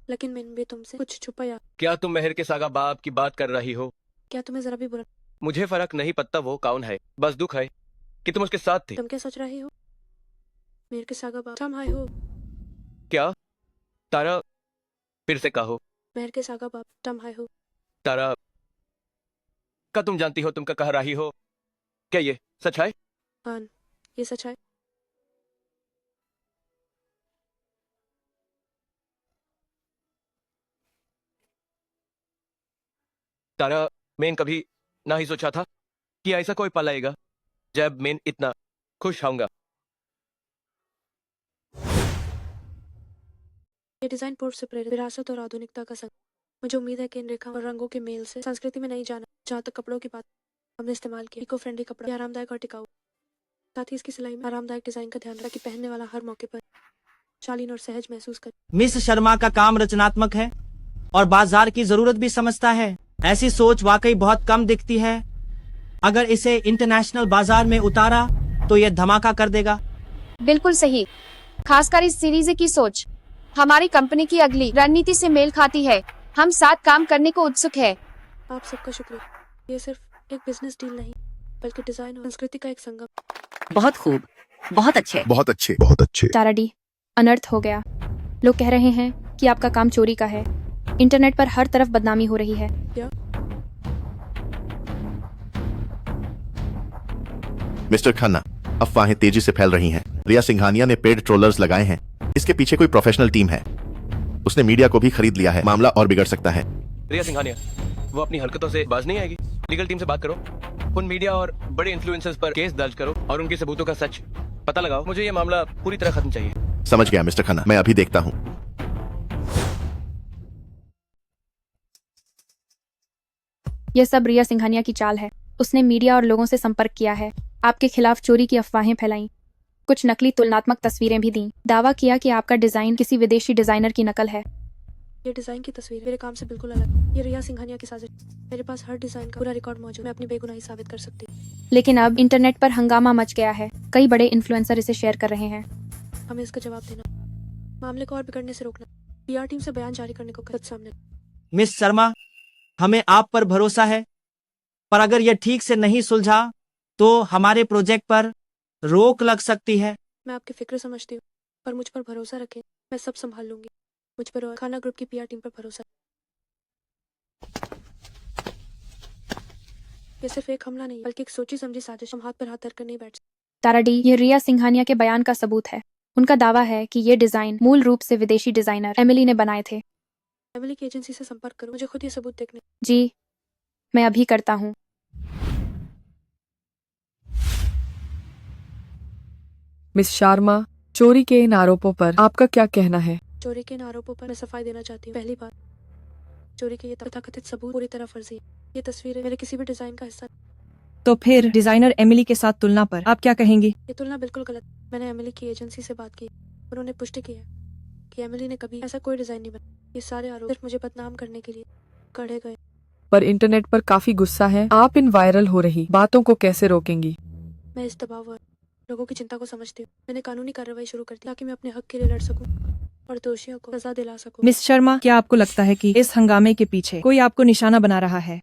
लेकिन मैंने भी तुमसे कुछ छुपाया। क्या तुम मेहर के सागा बाप की बात कर रही हो? क्या तुम्हें जरा भी बुरा? मुझे फर्क नहीं पड़ता वो कौन है, बस दुख है कि तुम उसके साथ थी। तुम क्या सोच रही हो? मेरे के सागा बाप तुम आए हो? क्या? तारा, फिर से कहो। मेहर के सागा बाप तुम आए हो? तारा, क्या तुम जानती हो तुम क्या कह रही हो? क्या ये सच है? हाँ, ये सच है। तारा, मैं कभी ना ही सोचा था कि ऐसा कोई पल आएगा जब मैं इतना खुश होऊंगा। ये डिजाइन पोर्ट से प्रेरित विरासत और आधुनिकता का संग। मुझे उम्मीद है कि इन रेखा और रंगों के मेल से संस्कृति में नहीं जाना। जहाँ तक कपड़ों की बात, हमने इस्तेमाल किया इको फ्रेंडली कपड़ा, ये आरामदायक और टिकाऊ। साथ ही इसकी सिलाई में आरामदायक डिजाइन का ध्यान रखा कि पहनने वाला हर मौके पर शालीन और सहज महसूस करे। मिस शर्मा का काम रचनात्मक है और बाजार की जरूरत भी समझता है। ऐसी सोच वाकई बहुत कम दिखती है। अगर इसे इंटरनेशनल बाजार में उतारा तो यह धमाका कर देगा। बिल्कुल सही, खासकर इस सीरीज की सोच हमारी कंपनी की अगली रणनीति से मेल खाती है। हम साथ काम करने को उत्सुक है। आप सबका शुक्रिया। ये सिर्फ एक बिजनेस डील नहीं, बल्कि डिजाइन और संस्कृति का एक संगम। बहुत खूब, बहुत अच्छे, बहुत अच्छे, बहुत अच्छे। तारा डी, अनर्थ हो गया। लोग कह रहे हैं कि आपका काम चोरी का है। इंटरनेट पर हर तरफ बदनामी हो रही है। क्या? मिस्टर खन्ना, अफवाहें तेजी से फैल रही हैं। रिया सिंघानिया ने पेड ट्रोलर्स लगाए हैं। इसके पीछे कोई प्रोफेशनल टीम है। उसने मीडिया को भी खरीद लिया है। मामला और बिगड़ सकता है। रिया सिंघानिया, वो अपनी हरकतों से बाज नहीं आएगी। लीगल टीम से बात करो, उन मीडिया और बड़े इन्फ्लुएंसर्स पर केस दर्ज करो और उनके सबूतों का सच पता लगाओ। मुझे ये मामला पूरी तरह खत्म चाहिए। समझ गया मिस्टर खन्ना, मैं अभी देखता हूँ। यह सब रिया सिंघानिया की चाल है। उसने मीडिया और लोगों से संपर्क किया है, आपके खिलाफ चोरी की अफवाहें फैलाई, कुछ नकली तुलनात्मक तस्वीरें भी दी, दावा किया कि आपका डिजाइन किसी विदेशी डिजाइनर की नकल है। ये डिजाइन की तस्वीर मेरे काम से बिल्कुल अलग। ये रिया सिंघानिया की साजिश। मेरे पास हर डिजाइन का पूरा रिकॉर्ड मौजूद। मैं अपनी बेगुनाही साबित कर सकती हूँ। लेकिन अब इंटरनेट पर हंगामा मच गया है, कई बड़े इन्फ्लुएंसर इसे शेयर कर रहे हैं। हमें इसका जवाब देना, मामले को और बिगड़ने से रोकना, पीआर टीम से बयान जारी करने को सच सामने। मिस शर्मा, हमें आप पर भरोसा है, पर अगर यह ठीक से नहीं सुलझा तो हमारे प्रोजेक्ट पर रोक लग सकती है। मैं आपकी फिक्र समझती हूँ, पर मुझ पर भरोसा रखें, मैं सब संभाल लूंगी। मुझ पर और खाना ग्रुप की पीआर टीम पर भरोसा। ये सिर्फ एक हमला नहीं, बल्कि एक सोची समझी साजिश। हम हाथ पर हाथ धरकर नहीं बैठ सकते। तारा डी, ये रिया सिंघानिया के बयान का सबूत है। उनका दावा है कि ये डिजाइन मूल रूप से विदेशी डिजाइनर एमिली ने बनाए थे। एमिली की एजेंसी से संपर्क करो, मुझे खुद ये सबूत देखने। जी, मैं अभी करता हूँ। मिस शर्मा, चोरी के इन आरोपों पर आपका क्या कहना है? चोरी के इन आरोपों पर मैं सफाई देना चाहती हूँ। पहली बात, चोरी के ये तथाकथित सबूत पूरी तरह फर्जी है। ये तस्वीरें मेरे किसी भी डिजाइन का हिस्सा। तो फिर डिजाइनर एमिली के साथ तुलना पर आप क्या कहेंगी? ये तुलना बिल्कुल गलत। मैंने एमिली की एजेंसी से बात की, उन्होंने पुष्टि की है कि एमिली ने कभी ऐसा कोई डिजाइन नहीं बनाया। ये सारे आरोप सिर्फ मुझे बदनाम करने के लिए गढ़े गए। पर इंटरनेट पर काफी गुस्सा है, आप इन वायरल हो रही बातों को कैसे रोकेंगी? मैं इस दबाव और लोगों की चिंता को समझती हूँ। मैंने कानूनी कार्रवाई शुरू कर दी ताकि मैं अपने हक के लिए लड़ सकूं और दोषियों को सजा दिला सकूं। मिस शर्मा, क्या आपको लगता है कि इस हंगामे के पीछे कोई आपको निशाना बना रहा है?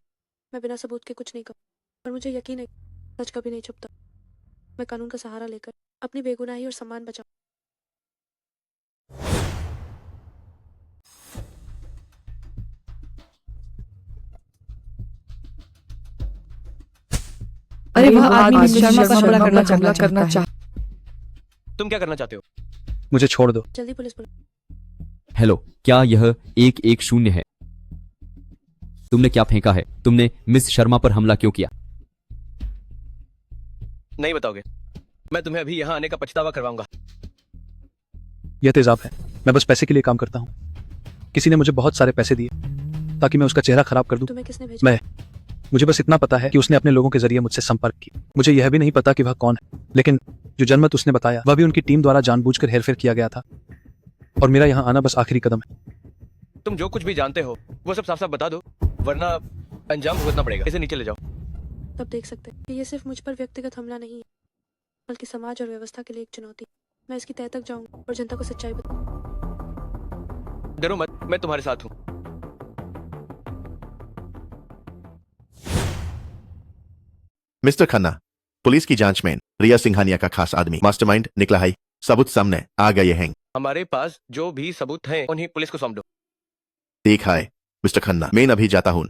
मैं बिना सबूत के कुछ नहीं कहूँ, और मुझे यकीन है सच कभी नहीं छुपता। मैं कानून का सहारा लेकर अपनी बेगुनाही और सम्मान बचाऊं। अरे वह आदमी मिस मिस शर्मा पर शर्मा हमला पर हमला करना चाहता है। तुम क्या करना चाहते हो? मुझे छोड़ दो। जल्दी पुलिस बुलाओ। हेलो, क्या यह 110 है? तुमने क्या फेंका है? तुमने मिस शर्मा पर हमला क्यों किया? नहीं बताओगे? मैं तुम्हें अभी यहाँ आने का पछतावा करवाऊंगा। यह तेजाब है, मैं बस पैसे के लिए काम करता हूँ। किसी ने मुझे बहुत सारे पैसे दिए ताकि मैं उसका चेहरा खराब कर दूं। तुम्हें किसने भेजा? मुझे बस इतना पता है कि उसने अपने लोगों के जरिए मुझसे संपर्क किया। मुझे यह भी नहीं पता कि वह कौन है, लेकिन जो जनमत उसने बताया वह भी उनकी टीम द्वारा जानबूझकर हेरफेर किया गया था, और मेरा यहाँ आना बस आखिरी कदम है। तुम जो कुछ भी जानते हो वो सब साफ साफ बता दो, वरना अंजाम भुगतना पड़ेगा। इसे नीचे ले जाओ। तब देख सकते हैं कि ये सिर्फ मुझ पर व्यक्तिगत हमला नहीं है, बल्कि समाज और व्यवस्था के लिए एक चुनौती। मैं इसकी तह तक जाऊंगा और जनता को सच्चाई बताऊंगा। डरो मत, मैं तुम्हारे साथ हूँ। मिस्टर खन्ना, पुलिस की जांच में रिया सिंघानिया का खास आदमी मास्टरमाइंड निकला है। सबूत सामने आ गए हैं। हमारे पास जो भी सबूत हैं उन्हें पुलिस को सौंप दो। ठीक है मिस्टर खन्ना, मैं अभी जाता हूँ।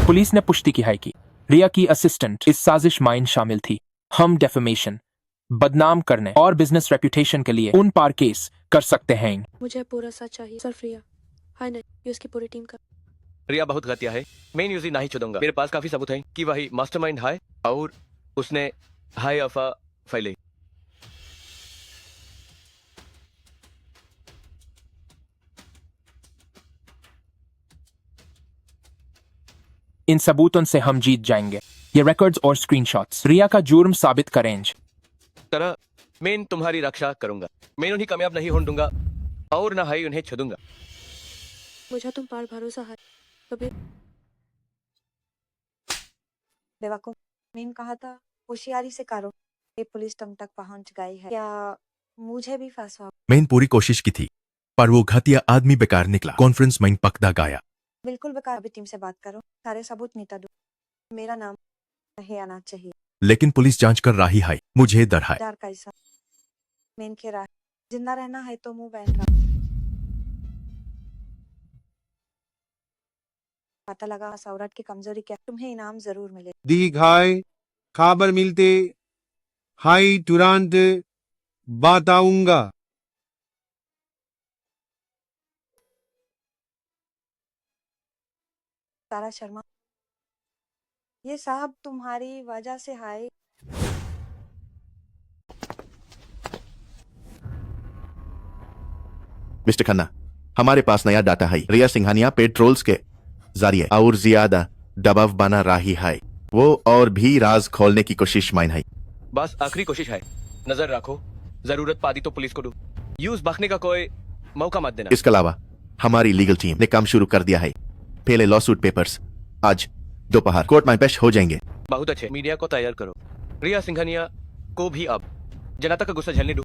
पुलिस ने पुष्टि की है कि रिया की असिस्टेंट इस साजिश में शामिल थी। हम डेफेमेशन, बदनाम करने और बिजनेस रेपुटेशन के लिए उन पार केस कर सकते हैं। मुझे पूरा सच चाहिए। सिर्फ रिया, हाय नहीं, ये उसकी पूरी टीम का। रिया बहुत घटिया है, मैं यूज नहीं छोड़ूंगा। मेरे पास काफी सबूत हैं कि वही मास्टरमाइंड है और उसने हाई अफवाह फैलाई। इन सबूतों से हम जीत जाएंगे। ये रिकॉर्ड्स और स्क्रीनशॉट्स रिया का जुर्म साबित करेंगे। तरह मैं तुम्हारी रक्षा करूंगा। मैं उन्हें कामयाब नहीं होने दूंगा और ना ही उन्हें छोड़ूंगा। मुझे तुम पर भरोसा है। कभी बेवकूफ, मीम कहा था होशियारी से करो। ये पुलिस तुम तक पहुंच गई है, क्या मुझे भी फंसवा? मैंने पूरी कोशिश की थी, पर वो घटिया आदमी बेकार निकला। कॉन्फ्रेंस में पकड़ा गया। बिल्कुल बेकार। अभी टीम से बात करो, सारे सबूत नीता दो। मेरा नाम नहीं आना चाहिए। लेकिन पुलिस जांच कर रही है, मुझे डर है। डर कैसा? मेन के राह जिंदा रहना है तो मुंह बहन रहा। पता लगा सौरठ की कमजोरी क्या, तुम्हें इनाम जरूर मिले। दीघाई खबर मिलते हाई तुरंत बताऊंगा। तारा शर्मा, ये साहब तुम्हारी वजह से हाई। मिस्टर खन्ना, हमारे पास नया डाटा है। रिया सिंघानिया पेट्रोल्स के जरिए और ज्यादा दबाव बना रही है। वो और भी राज खोलने की कोशिश माइन है। बस आखिरी कोशिश है, नजर रखो, जरूरत पादी तो पुलिस को दो। यूज भागने का कोई मौका मत देना। इसके अलावा हमारी लीगल टीम ने काम शुरू कर दिया है। पहले लॉसूट पेपर्स आज दोपहर कोर्ट में पेश हो जाएंगे। बहुत अच्छे, मीडिया को तैयार करो। रिया सिंघानिया को भी अब जनता का गुस्सा झेलने दो।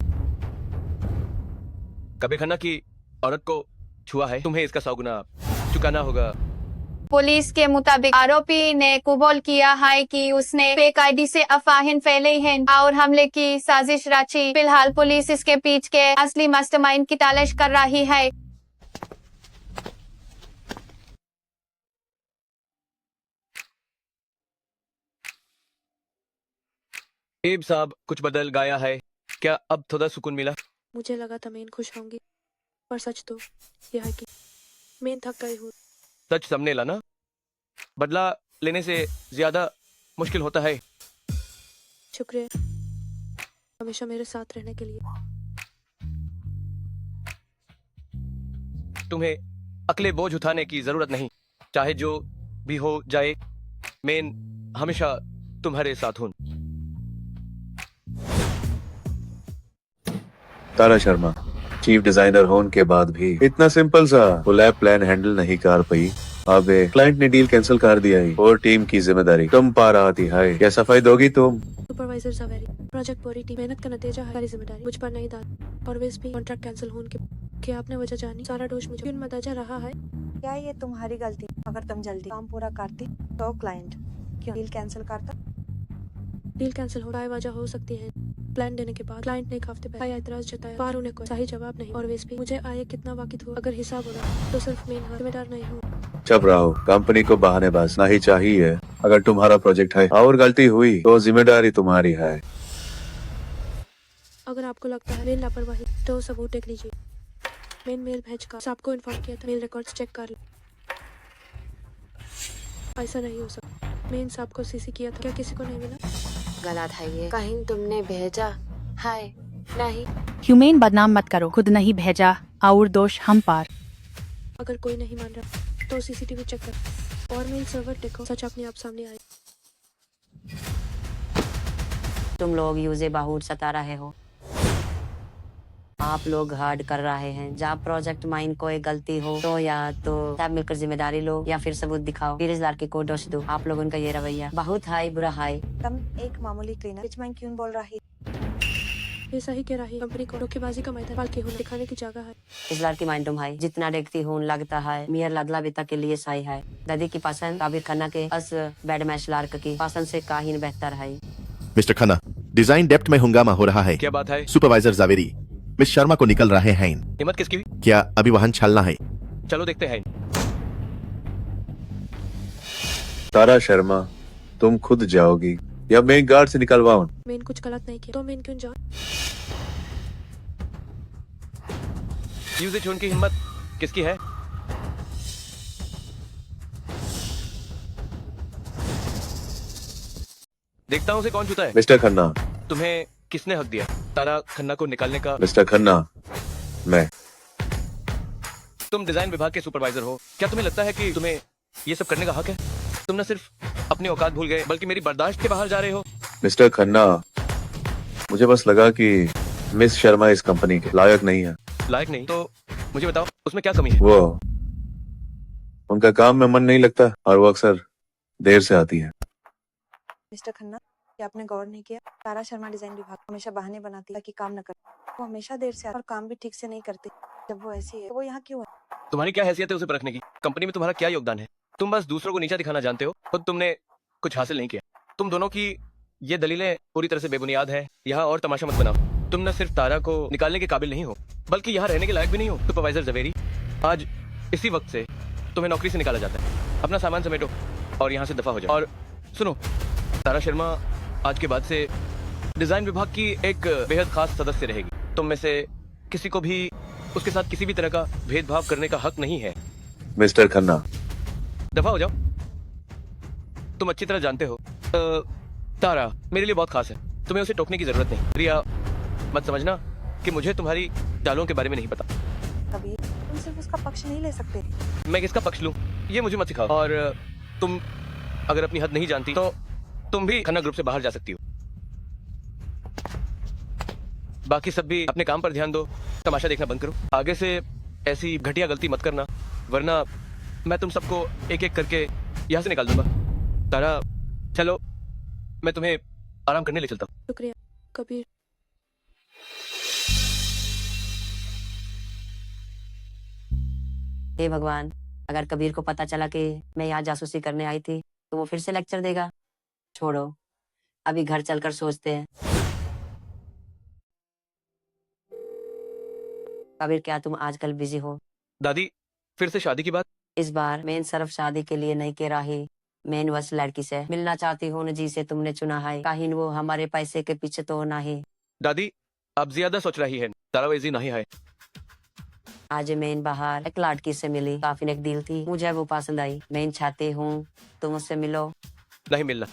कबीर खन्ना की औरत को छुआ है, तुम्हें इसका 100 गुना चुकाना होगा। पुलिस के मुताबिक आरोपी ने कबूल किया है कि उसने फेक आईडी से अफवाहें फैलाई हैं और हमले की साजिश रची। फिलहाल पुलिस इसके पीछे के असली मास्टरमाइंड की तलाश कर रही है। एब साहब कुछ बदल गया है क्या? अब थोड़ा सुकून मिला? मुझे लगा था मैं खुश होंगी, पर सच तो यह है कि मैं थक गई हूँ। सच सामने लाना बदला लेने से ज्यादा मुश्किल होता है। शुक्रिया हमेशा मेरे साथ रहने के लिए। तुम्हें अकेले बोझ उठाने की जरूरत नहीं, चाहे जो भी हो जाए, मैं हमेशा तुम्हारे साथ हूँ। तारा शर्मा चीफ डिजाइनर होने के बाद भी इतना सिंपल सा लैब प्लान हैंडल नहीं कर पाई। अब क्लाइंट ने डील कैंसिल कर दिया है और टीम की जिम्मेदारी तुम पा रही है। क्या सफाई दोगी तुम? सुपरवाइजर जावेरी, प्रोजेक्ट पूरी टीम मेहनत का नतीजा है। सारी जिम्मेदारी मुझ पर नहीं डाल। और वैसे भी कॉन्ट्रैक्ट कैंसिल होने के क्या आपने वजह जानी? सारा दोष मुझे क्यों मदजा रहा है? क्या ये तुम्हारी गलती? अगर तुम जल्दी काम पूरा करती तो क्लाइंट क्यों डील कैंसिल करता? डील कैंसिल हो वजह हो सकती है। प्लान देने के बाद क्लाइंट ने एक हफ्ते पहले एतराज जताया, पर उन्हें कोई सही जवाब नहीं। और वैसे भी मुझे आए कितना वाकिफ हो, अगर हिसाब होगा तो सिर्फ मैं जिम्मेदार नहीं हूँ। चुप रहो, कंपनी को बहानेबाज नहीं चाहिए। अगर तुम्हारा प्रोजेक्ट है और गलती हुई तो जिम्मेदारी तुम्हारी है। अगर आपको लगता है मेरी लापरवाही तो सबूत देख लीजिए। मैं मेल भेज कर सबको इन्फॉर्म किया था। मेल रिकॉर्ड्स चेक कर ली। ऐसा नहीं हो सकता। मैं इन सबको सीसी किया था, क्या किसी को नहीं मिला? गलत है ये, कहीं तुमने भेजा है? नहीं। ह्यूमेन बदनाम मत करो, खुद नहीं भेजा और दोष हम पर। अगर कोई नहीं मान रहा तो सीसीटीवी चेक कर और मेल सर्वर देखो, सच अपने आप सामने आए। तुम लोग यूजे बहुत सता रहे हो। आप लोग हार्ड कर रहे हैं। जब प्रोजेक्ट माइन कोई गलती हो तो या तो सब मिलकर जिम्मेदारी लो या फिर सबूत दिखाओ, फिर इस लड़के को दोष दो। आप लोगों का ये रवैया बहुत हाई बुरा हाई। तुम एक मामूली क्लीनर बीच में क्यों बोल रही? ये सही कह रही। कंपनी को धोखेबाजी का मैदान पालके होने दिखाने की जगह है। इस लड़की माइन तुम है जितना देखती हूँ लगता है मेयर लदला बिता के लिए सही है। दादी की पसंद कबीर खन्ना के अस बैड मैच लड़क की पसंद से काहीन बेहतर है। मिस्टर खन्ना, डिजाइन डेप्थ में हंगामा हो रहा है। क्या बात है? सुपरवाइजर जावेरी मिस शर्मा को निकल रहे हैं। हिम्मत किसकी? क्या अभी वाहन छलना है? चलो देखते हैं। तारा शर्मा तुम खुद जाओगी या मैं गार्ड से निकलवाऊं? मैं कुछ गलत नहीं किया तो मैं क्यों जाऊं? यूजे छून की हिम्मत किसकी है? देखता हूँ उसे कौन छूता है। मिस्टर खन्ना, तुम्हें किसने हक दिया तारा खन्ना को निकालने का? मिस्टर खन्ना, मैं। तुम डिजाइन विभाग के सुपरवाइजर हो, क्या तुम्हें लगता है कि तुम्हें ये सब करने का हक है? तुम न सिर्फ अपनी औकात भूल गए बल्कि मेरी बर्दाश्त के बाहर जा रहे हो। मिस्टर खन्ना, मुझे बस लगा कि मिस शर्मा इस कंपनी के लायक नहीं है। लायक नहीं तो मुझे बताओ उसमें क्या कमी है? वो उनका काम में मन नहीं लगता और वो अक्सर देर से आती है। मिस्टर खन्ना, क्या आपने गौर नहीं किया? तारा शर्मा डिजाइन विभाग हमेशा बहाने बनाती है कि काम न करती। वो हमेशा देर से आती और काम भी ठीक से नहीं करती। जब वो ऐसी है तो वो यहाँ क्यों है? तुम्हारी क्या हैसियत है उसे परखने की? कंपनी में तुम्हारा क्या योगदान है? तुम बस दूसरों को नीचा दिखाना जानते हो, खुद तुमने कुछ हासिल नहीं किया। तुम दोनों की ये दलीलें पूरी तरह से बेबुनियाद है। यहाँ और तमाशा मत बनाओ। तुम न सिर्फ तारा को निकालने के काबिल नहीं हो बल्कि यहाँ रहने के लायक भी नहीं हो। सुपरवाइजर जवेरी, आज इसी वक्त से तुम्हें नौकरी से निकाला जाता है। अपना सामान समेटो और यहाँ से दफा हो जाओ। और सुनो, तारा शर्मा आज के बाद से डिजाइन विभाग की एक बेहद खास सदस्य रहेगी। तुम में से किसी को भी उसके साथ किसी भी तरह का भेदभाव करने का हक नहीं है। मिस्टर खन्ना, दफा हो जाओ। तुम अच्छी तरह जानते हो तारा मेरे लिए बहुत खास है, तुम्हें उसे टोकने की जरूरत नहीं। रिया मत समझना कि मुझे तुम्हारी चालों के बारे में नहीं पता। कबीर, तुम सिर्फ उसका पक्ष नहीं ले सकते। मैं किसका पक्ष लूं ये मुझे मत सिखाओ। और तुम अगर अपनी हद नहीं जानती तो तुम भी खन्ना ग्रुप से बाहर जा सकती हो। बाकी सब भी अपने काम पर ध्यान दो, तमाशा देखना बंद करो। आगे से ऐसी घटिया गलती मत करना, वरना मैं तुम सबको एक एक करके यहाँ से निकाल दूंगा। तारा चलो, मैं तुम्हें आराम करने ले चलता हूँ। शुक्रिया कबीर। हे भगवान, अगर कबीर को पता चला कि मैं यहाँ जासूसी करने आई थी तो वो फिर से लेक्चर देगा। छोड़ो, अभी घर चलकर सोचते हैं। कबीर, क्या तुम आजकल बिजी हो? दादी फिर से शादी की बात? इस बार मैं सिर्फ शादी के लिए नहीं कह रही, मैं उस लड़की से मिलना चाहती हूँ न जिसे तुमने चुना है। कहीं वो हमारे पैसे के पीछे तो नहीं। दादी अब ज्यादा सोच रही है, तारा वैसी नहीं है। आज मैं बाहर एक लड़की से मिली, काफी नेक दिल थी, मुझे वो पसंद आई। मैं चाहती हूँ तुम उससे मिलो। नहीं मिलना।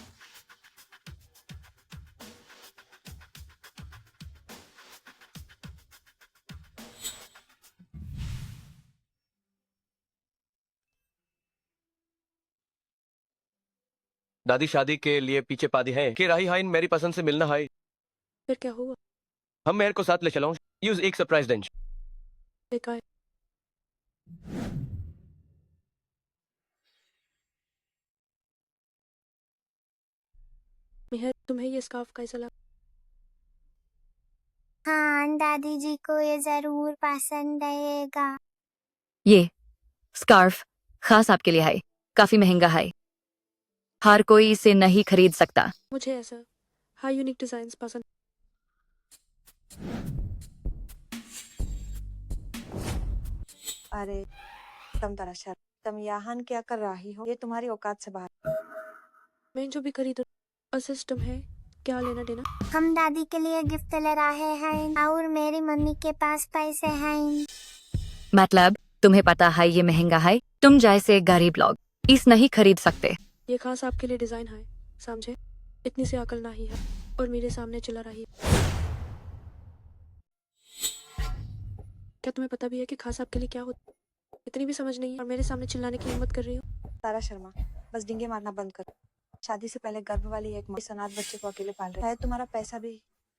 दादी शादी के लिए पीछे पादी है कि राही हाइन मेरी पसंद से मिलना है। फिर क्या हुआ? हम मेहर को साथ ले चलाऊं, यूज एक सरप्राइज देंगे। बेकार। मेहर, तुम्हें ये स्कार्फ कैसा लगा? हाँ, दादी जी को ये जरूर पसंद आएगा। ये स्कार्फ खास आपके लिए है, काफी महंगा है, हर कोई इसे नहीं खरीद सकता। मुझे ऐसा हाई यूनिक डिजाइन पसंद। अरे तुम दरअसल तुम यहाँ क्या कर रही हो? ये तुम्हारी औकात से बाहर। मैं जो भी खरीदूं सिस्टम है, क्या लेना देना? हम दादी के लिए गिफ्ट ले रहे हैं और मेरी मम्मी के पास पैसे हैं। मतलब तुम्हें पता है ये महंगा है, तुम जैसे गरीब लोग इस नहीं खरीद सकते। ये खास आपके लिए डिजाइन है, समझे? इतनी सी अकल नहीं है और मेरे सामने चिल्ला रही है। क्या तुम्हें पता भी है कि खास आपके लिए क्या होता? इतनी भी समझ नहीं है और मेरे सामने चिल्लाने की हिम्मत कर रही हो। तारा शर्मा, बस डिंगे मारना बंद करो। शादी से पहले गर्भ वाली एक माँ अनाथ बच्चे को अकेले पाल रही है। तुम्हारा पैसा भी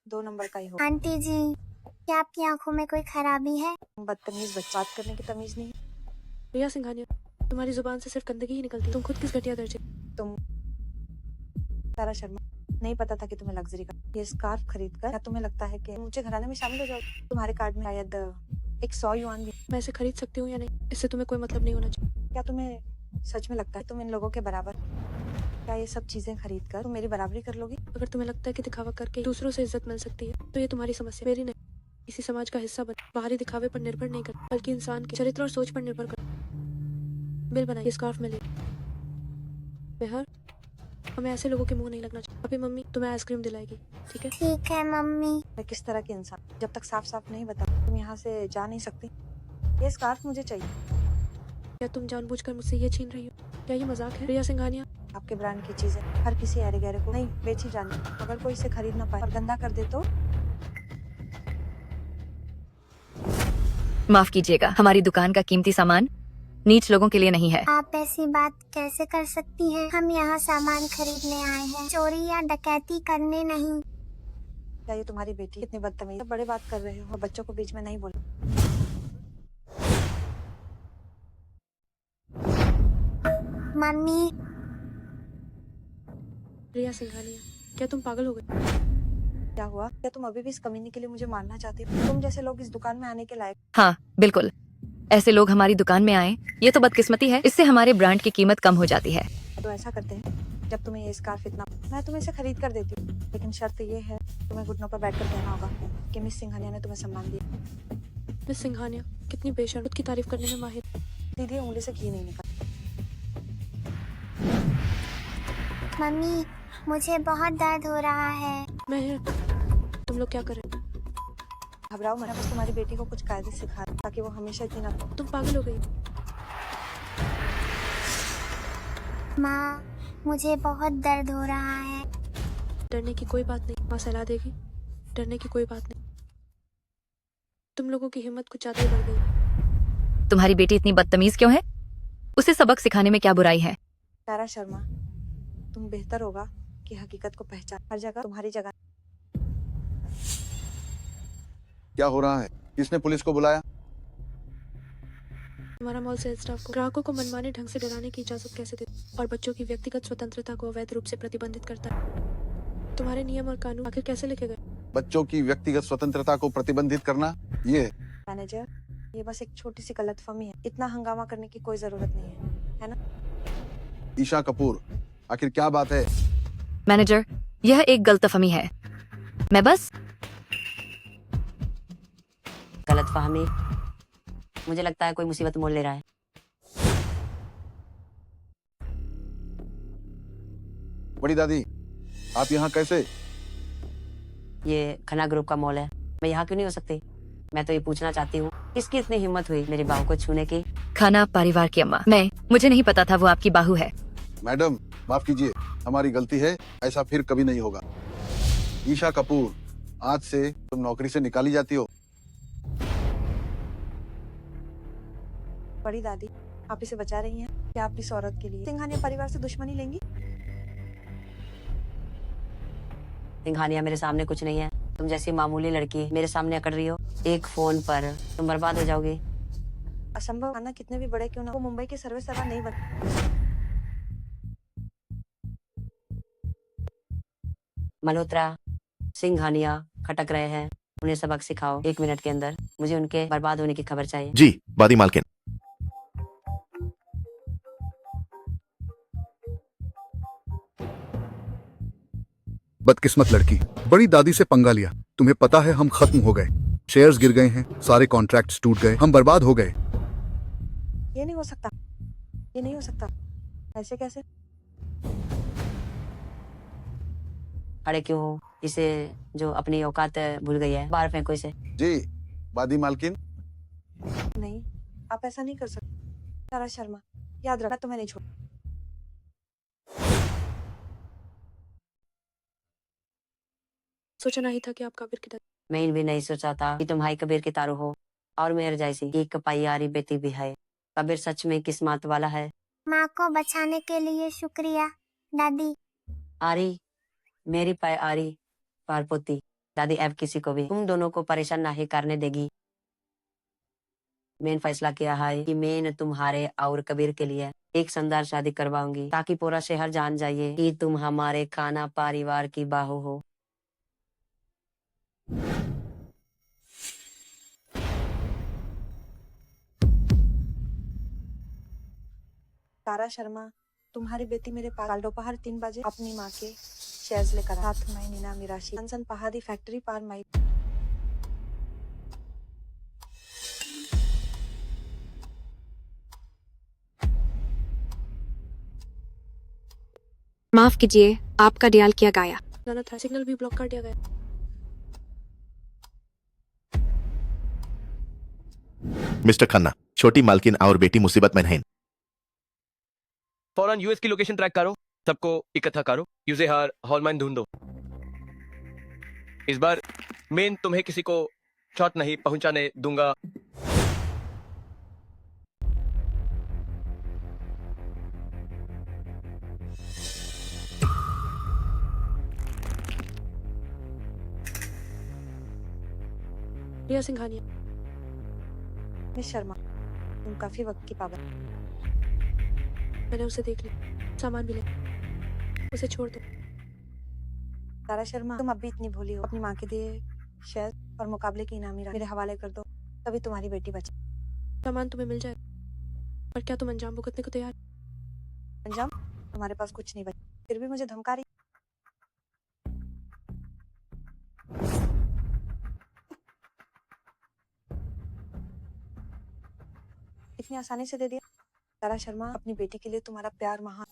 2 नंबर का ही हो। आंटी जी, क्या आपकी आंखों में कोई खराबी है? बदतमीज बच्चा, बात करने की तमीज नहीं। रिया सिंघानिया, तुम्हारी जुबान से सिर्फ गंदगी ही निकलती। तुम खुद किस घटिया दर्जे? तुम तारा शर्मा, नहीं पता था कि तुम्हें लग्जरी का ये स्कार्फ खरीद कर, क्या तुम्हें लगता है कि मुझे घराने में शामिल हो जाओ? तुम्हारे कार्ड में शायद एक 100 युआन भी। मैं इसे खरीद सकती हूँ या नहीं, इससे तुम्हें कोई मतलब नहीं होना चाहिए। क्या तुम्हें सच में लगता है तुम इन लोगों के बराबर? क्या ये सब चीजें खरीद कर तुम मेरी बराबरी कर लोगी? अगर तुम्हें लगता है कि दिखावा करके दूसरों से इज्जत मिल सकती है तो ये तुम्हारी समस्या, मेरी नहीं। इसी समाज का हिस्सा बन, बाहरी दिखावे पर निर्भर नहीं कर, बल्कि इंसान के चरित्र और सोच पर निर्भर कर। बिल बनाइए, स्कार्फ में ले। मेहर, हमें ऐसे लोगों के मुंह नहीं लगना चाहिए। अभी मम्मी तुम्हें आइसक्रीम दिलाएगी, ठीक है? ठीक है मम्मी। मैं किस तरह के इंसान, जब तक साफ साफ नहीं बता तुम यहाँ से जा नहीं सकती। ये स्कार्फ मुझे चाहिए। क्या तुम जानबूझकर मुझसे ये छीन रही हो? क्या ये मजाक है? रिया सिंघानिया, आपके ब्रांड की चीजें हर किसी अरे गहरे को नहीं बेची जानी। अगर कोई इसे खरीद ना पाए और गंदा कर दे तो? माफ कीजिएगा, हमारी दुकान का कीमती सामान नीच लोगों के लिए नहीं है। आप ऐसी बात कैसे कर सकती हैं? हम यहाँ सामान खरीदने आए हैं, चोरी या डकैती करने नहीं। क्या ये तुम्हारी बेटी? कितनी बदतमीज, बड़े बात कर रहे हो और बच्चों को बीच में नहीं बोलो। मम्मी। रिया सिंघानिया, क्या तुम पागल हो गए? क्या हुआ? क्या तुम अभी भी इस कमीने के लिए मुझे मारना चाहती हो? तुम जैसे लोग इस दुकान में आने के लायक? हाँ बिल्कुल, ऐसे लोग हमारी दुकान में आए ये तो बदकिस्मती है, इससे हमारे ब्रांड की कीमत कम हो जाती है। तो ऐसा करते हैं, जब तुम्हें ये स्कार्फ इतना, मैं तुम्हें इसे खरीद कर देती हूँ, लेकिन शर्त ये है तुम्हें घुटनों पर बैठकर कहना होगा कि मिस सिंघानिया ने तुम्हें सम्मान दिया। मिस सिंघानिया कितनी बेशर्म, खुद की तारीफ करने में माहिर। सीधी उंगली से घी नहीं निकल। मम्मी, मुझे बहुत दर्द हो रहा है। मैं, तुम लोग क्या कर रहे हो? घबराओ मत, बस तुम्हारी बेटी को कुछ कायदे सिखा ताकि वो हमेशा इतनी ना। तुम पागल हो गई। माँ, मुझे बहुत दर्द हो रहा है। डरने की कोई बात नहीं, माँ सलाह देगी। डरने की कोई बात नहीं। तुम लोगों की हिम्मत कुछ ज्यादा ही बढ़ गई। तुम्हारी बेटी इतनी बदतमीज क्यों है? उसे सबक सिखाने में क्या बुराई है? तारा शर्मा, तुम बेहतर होगा कि हकीकत को पहचान। हर जगह तुम्हारी जगह। क्या हो रहा है? किसने पुलिस को बुलाया? हमारा मॉल सेल्स स्टाफ को ग्राहकों को मनमाने ढंग से डराने की इजाजत कैसे देता और बच्चों की व्यक्तिगत स्वतंत्रता को अवैध रूप से प्रतिबंधित करता है? तुम्हारे नियम और कानून आखिर कैसे लिखे गए? बच्चों की व्यक्तिगत स्वतंत्रता को प्रतिबंधित करना ये है। मैनेजर, ये बस एक छोटी सी गलतफहमी है। इतना हंगामा करने की कोई जरूरत नहीं है ना? ईशा कपूर, आखिर क्या बात है? मैनेजर, यह एक गलतफहमी है। मैं बस गलतफहमी? मुझे लगता है कोई मुसीबत मोल ले रहा है। बड़ी दादी, आप यहाँ कैसे? ये खन्ना ग्रुप का मॉल है, मैं यहाँ क्यों नहीं हो सकती? मैं तो ये पूछना चाहती हूँ, किसकी इतनी हिम्मत हुई मेरी बाहू को छूने की? खाना परिवार की अम्मा। मुझे नहीं पता था वो आपकी बाहू है। मैडम, माफ कीजिए, हमारी गलती है, ऐसा फिर कभी नहीं होगा। ईशा कपूर, आज से तुम नौकरी से निकाली जाती हो। बड़ी दादी, आप इसे बचा रही हैं? क्या आप इस औरत के लिए सिंघानिया परिवार से दुश्मनी लेंगी? सिंघानिया मेरे सामने कुछ नहीं है। तुम जैसी मामूली लड़की मेरे सामने अकड़ रही हो, एक फोन पर तुम बर्बाद हो जाओगी। असंभव खाना कितने भी बड़े क्यों ना, वो मुंबई के सर्वे सर्वा नहीं बन। मल्होत्रा, सिंघानिया खटक रहे हैं, उन्हें सबक सिखाओ 1 मिनट के अंदर। मुझे उनके बर्बाद होने की खबर चाहिए। जी वादी मालकिन। बदकिस्मत लड़की, बड़ी दादी से पंगा लिया। तुम्हें पता है हम खत्म हो गए, शेयर्स गिर गए हैं, सारे कॉन्ट्रैक्ट्स टूट गए, हम बर्बाद हो गए। ये नहीं हो सकता, ये नहीं हो सकता। ऐसे कैसे? अरे क्यों हो? इसे जो अपनी औकात भूल गई है, बाहर फेंको इसे। जी वादी मालकिन। नहीं, आप ऐसा नहीं कर सकते। तारा शर्मा, याद रखना, तुम्हें नहीं छोड़। सोचा नहीं था कि आप काबिर की तरह। मैं भी नहीं सोचा था कि तुम हाई कबीर के तारू हो और मेहर जैसी एक पायारी बेटी भी है। कबीर सच में किस्मत वाला है। माँ को बचाने के लिए शुक्रिया दादी। आरी, मेरी आरी पारपोती। दादी अब किसी को भी तुम दोनों को परेशान नहीं करने देगी। मैंने फैसला किया है कि मैं तुम्हारे और कबीर के लिए एक शानदार शादी करवाऊंगी, ताकि पूरा शहर जान जाइए कि तुम हमारे खाना परिवार की बाहू हो। तारा शर्मा, तुम्हारी बेटी मेरे पास कल दोपहर 3 बजे अपनी माँ के शेयर्स लेकर हाथ में नीनामी राशि कंसन पहाड़ी फैक्ट्री पार माई। माफ कीजिए, आपका डायल किया गया। गलत है, सिग्नल भी ब्लॉक कर दिया गया। मिस्टर खन्ना, छोटी मालकिन और बेटी मुसीबत में नहीं। फौरन यूएस की लोकेशन ट्रैक करो, सबको इकट्ठा करो, यूजे हार हॉल माइन ढूंढो। इस बार मैं तुम्हें किसी को चोट नहीं पहुंचाने दूंगा। रिया सिंघानिया। मिस शर्मा, तुम काफी वक्त की पाबंद। मैंने उसे देख लिया, सामान भी ले, उसे छोड़ दो। तारा शर्मा, तुम अभी इतनी भोली हो। अपनी माँ के दिए शेयर और मुकाबले की इनामी मेरे हवाले कर दो, तभी तुम्हारी बेटी बचे। सामान तुम्हें मिल जाए, पर क्या तुम अंजाम भुगतने को तैयार? अंजाम? तुम्हारे पास कुछ नहीं बचा, फिर भी मुझे धमका रही। इतनी आसानी से दे दिया? तारा शर्मा, अपनी बेटी के लिए तुम्हारा प्यार महान।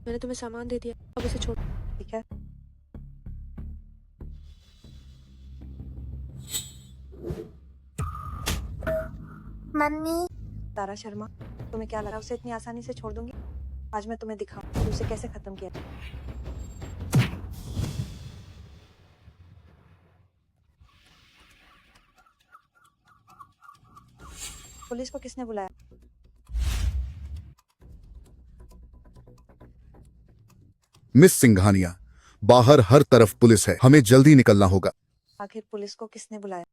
मैंने तुम्हें सामान दे दिया, अब उसे छोड़। ठीक है। मम्मी। तारा शर्मा, तुम्हें क्या लगा उसे इतनी आसानी से छोड़ दूंगी? आज मैं तुम्हें दिखाऊं कि उसे कैसे खत्म किया। पुलिस को किसने बुलाया? मिस सिंघानिया, बाहर हर तरफ पुलिस है, हमें जल्दी निकलना होगा। आखिर पुलिस को किसने बुलाया?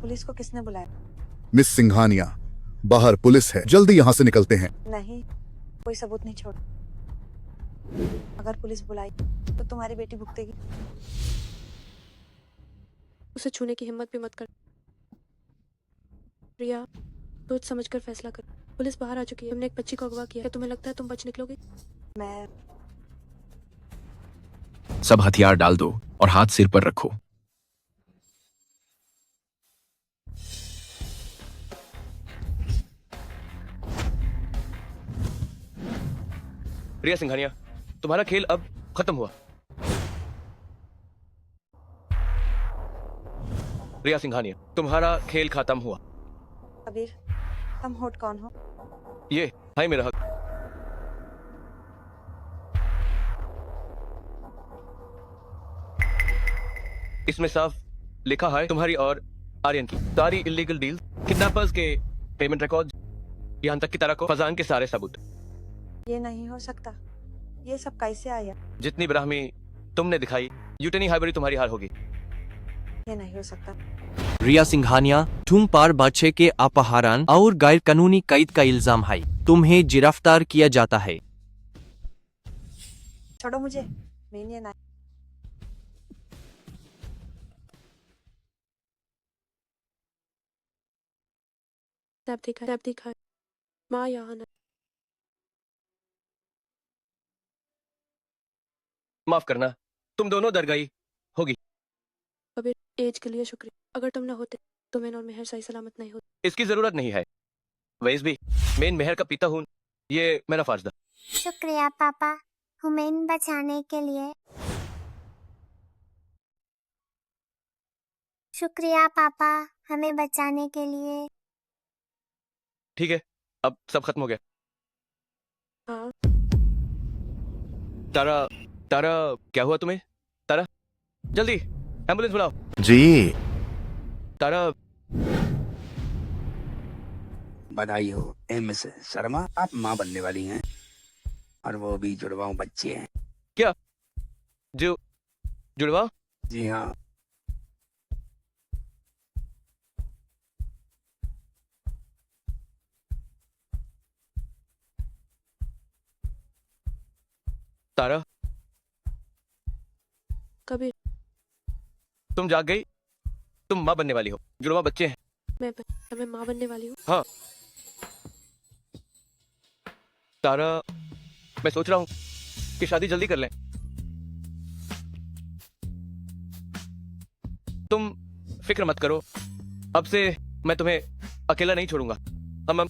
पुलिस को किसने बुलाया? मिस सिंघानिया, बाहर पुलिस है, जल्दी यहाँ से निकलते हैं। नहीं, कोई सबूत नहीं छोड़। अगर पुलिस बुलाई तो तुम्हारी बेटी भुगतेगी। उसे छूने की हिम्मत भी मत कर। रिया, सोच समझकर फैसला कर। पुलिस बाहर आ चुकी है। तुमने एक बच्ची को अगवा किया। क्या तुम्हें लगता है तुम बच निकलोगे? मैं सब हथियार डाल दो और हाथ सिर पर रखो। रिया सिंघानिया, तुम्हारा खेल अब खत्म हुआ। रिया सिंघानिया, तुम्हारा खेल खत्म हुआ। कबीर, तुम होट कौन हो? ये है मेरा हक। इसमें साफ लिखा है तुम्हारी और आर्यन की सारी इलीगल डील, किडनैपर्स के पेमेंट रिकॉर्ड, यहाँ तक कि तारा को फजान के सारे सबूत। ये नहीं हो सकता। ये सब कैसे आया? जितनी ब्राह्मी तुमने दिखाई, यूटनी हाइबरी तुम्हारी हार होगी। ये नहीं हो सकता। रिया सिंघानिया, तुम पर बच्चे के अपहरण और गैर कानूनी कैद का इल्जाम है। तुम्हें गिरफ्तार किया जाता है। छोड़ो मुझे, मैंने ना। सब दिखा है। माँ यहाँ न। माफ करना, तुम दोनों डर गई होगी। कबीर, एज के लिए शुक्रिया। अगर तुम न होते तो मैं और मेहर सही सलामत नहीं होती। इसकी जरूरत नहीं है। वैसे भी मैं इन मेहर का पिता हूँ, ये मेरा फर्ज था। शुक्रिया पापा, हुमैन बचाने के लिए। शुक्रिया पापा, हमें बचाने के लिए। ठीक है, अब सब खत्म हो गया। हाँ। तारा, तारा, क्या हुआ तुम्हें? तारा, जल्दी एम्बुलेंस बुलाओ। जी। तारा, बधाई हो मिस शर्मा, आप माँ बनने वाली हैं, और वो भी जुड़वाओ बच्चे हैं। क्या जो जुड़वा? जी हाँ। तारा, कबीर, तुम जाग गई। तुम माँ बनने वाली हो, जुड़वा बच्चे हैं। मैं माँ बनने वाली हूँ। हाँ तारा, मैं सोच रहा हूँ कि शादी जल्दी कर लें। तुम फिक्र मत करो, अब से मैं तुम्हें अकेला नहीं छोड़ूंगा। हम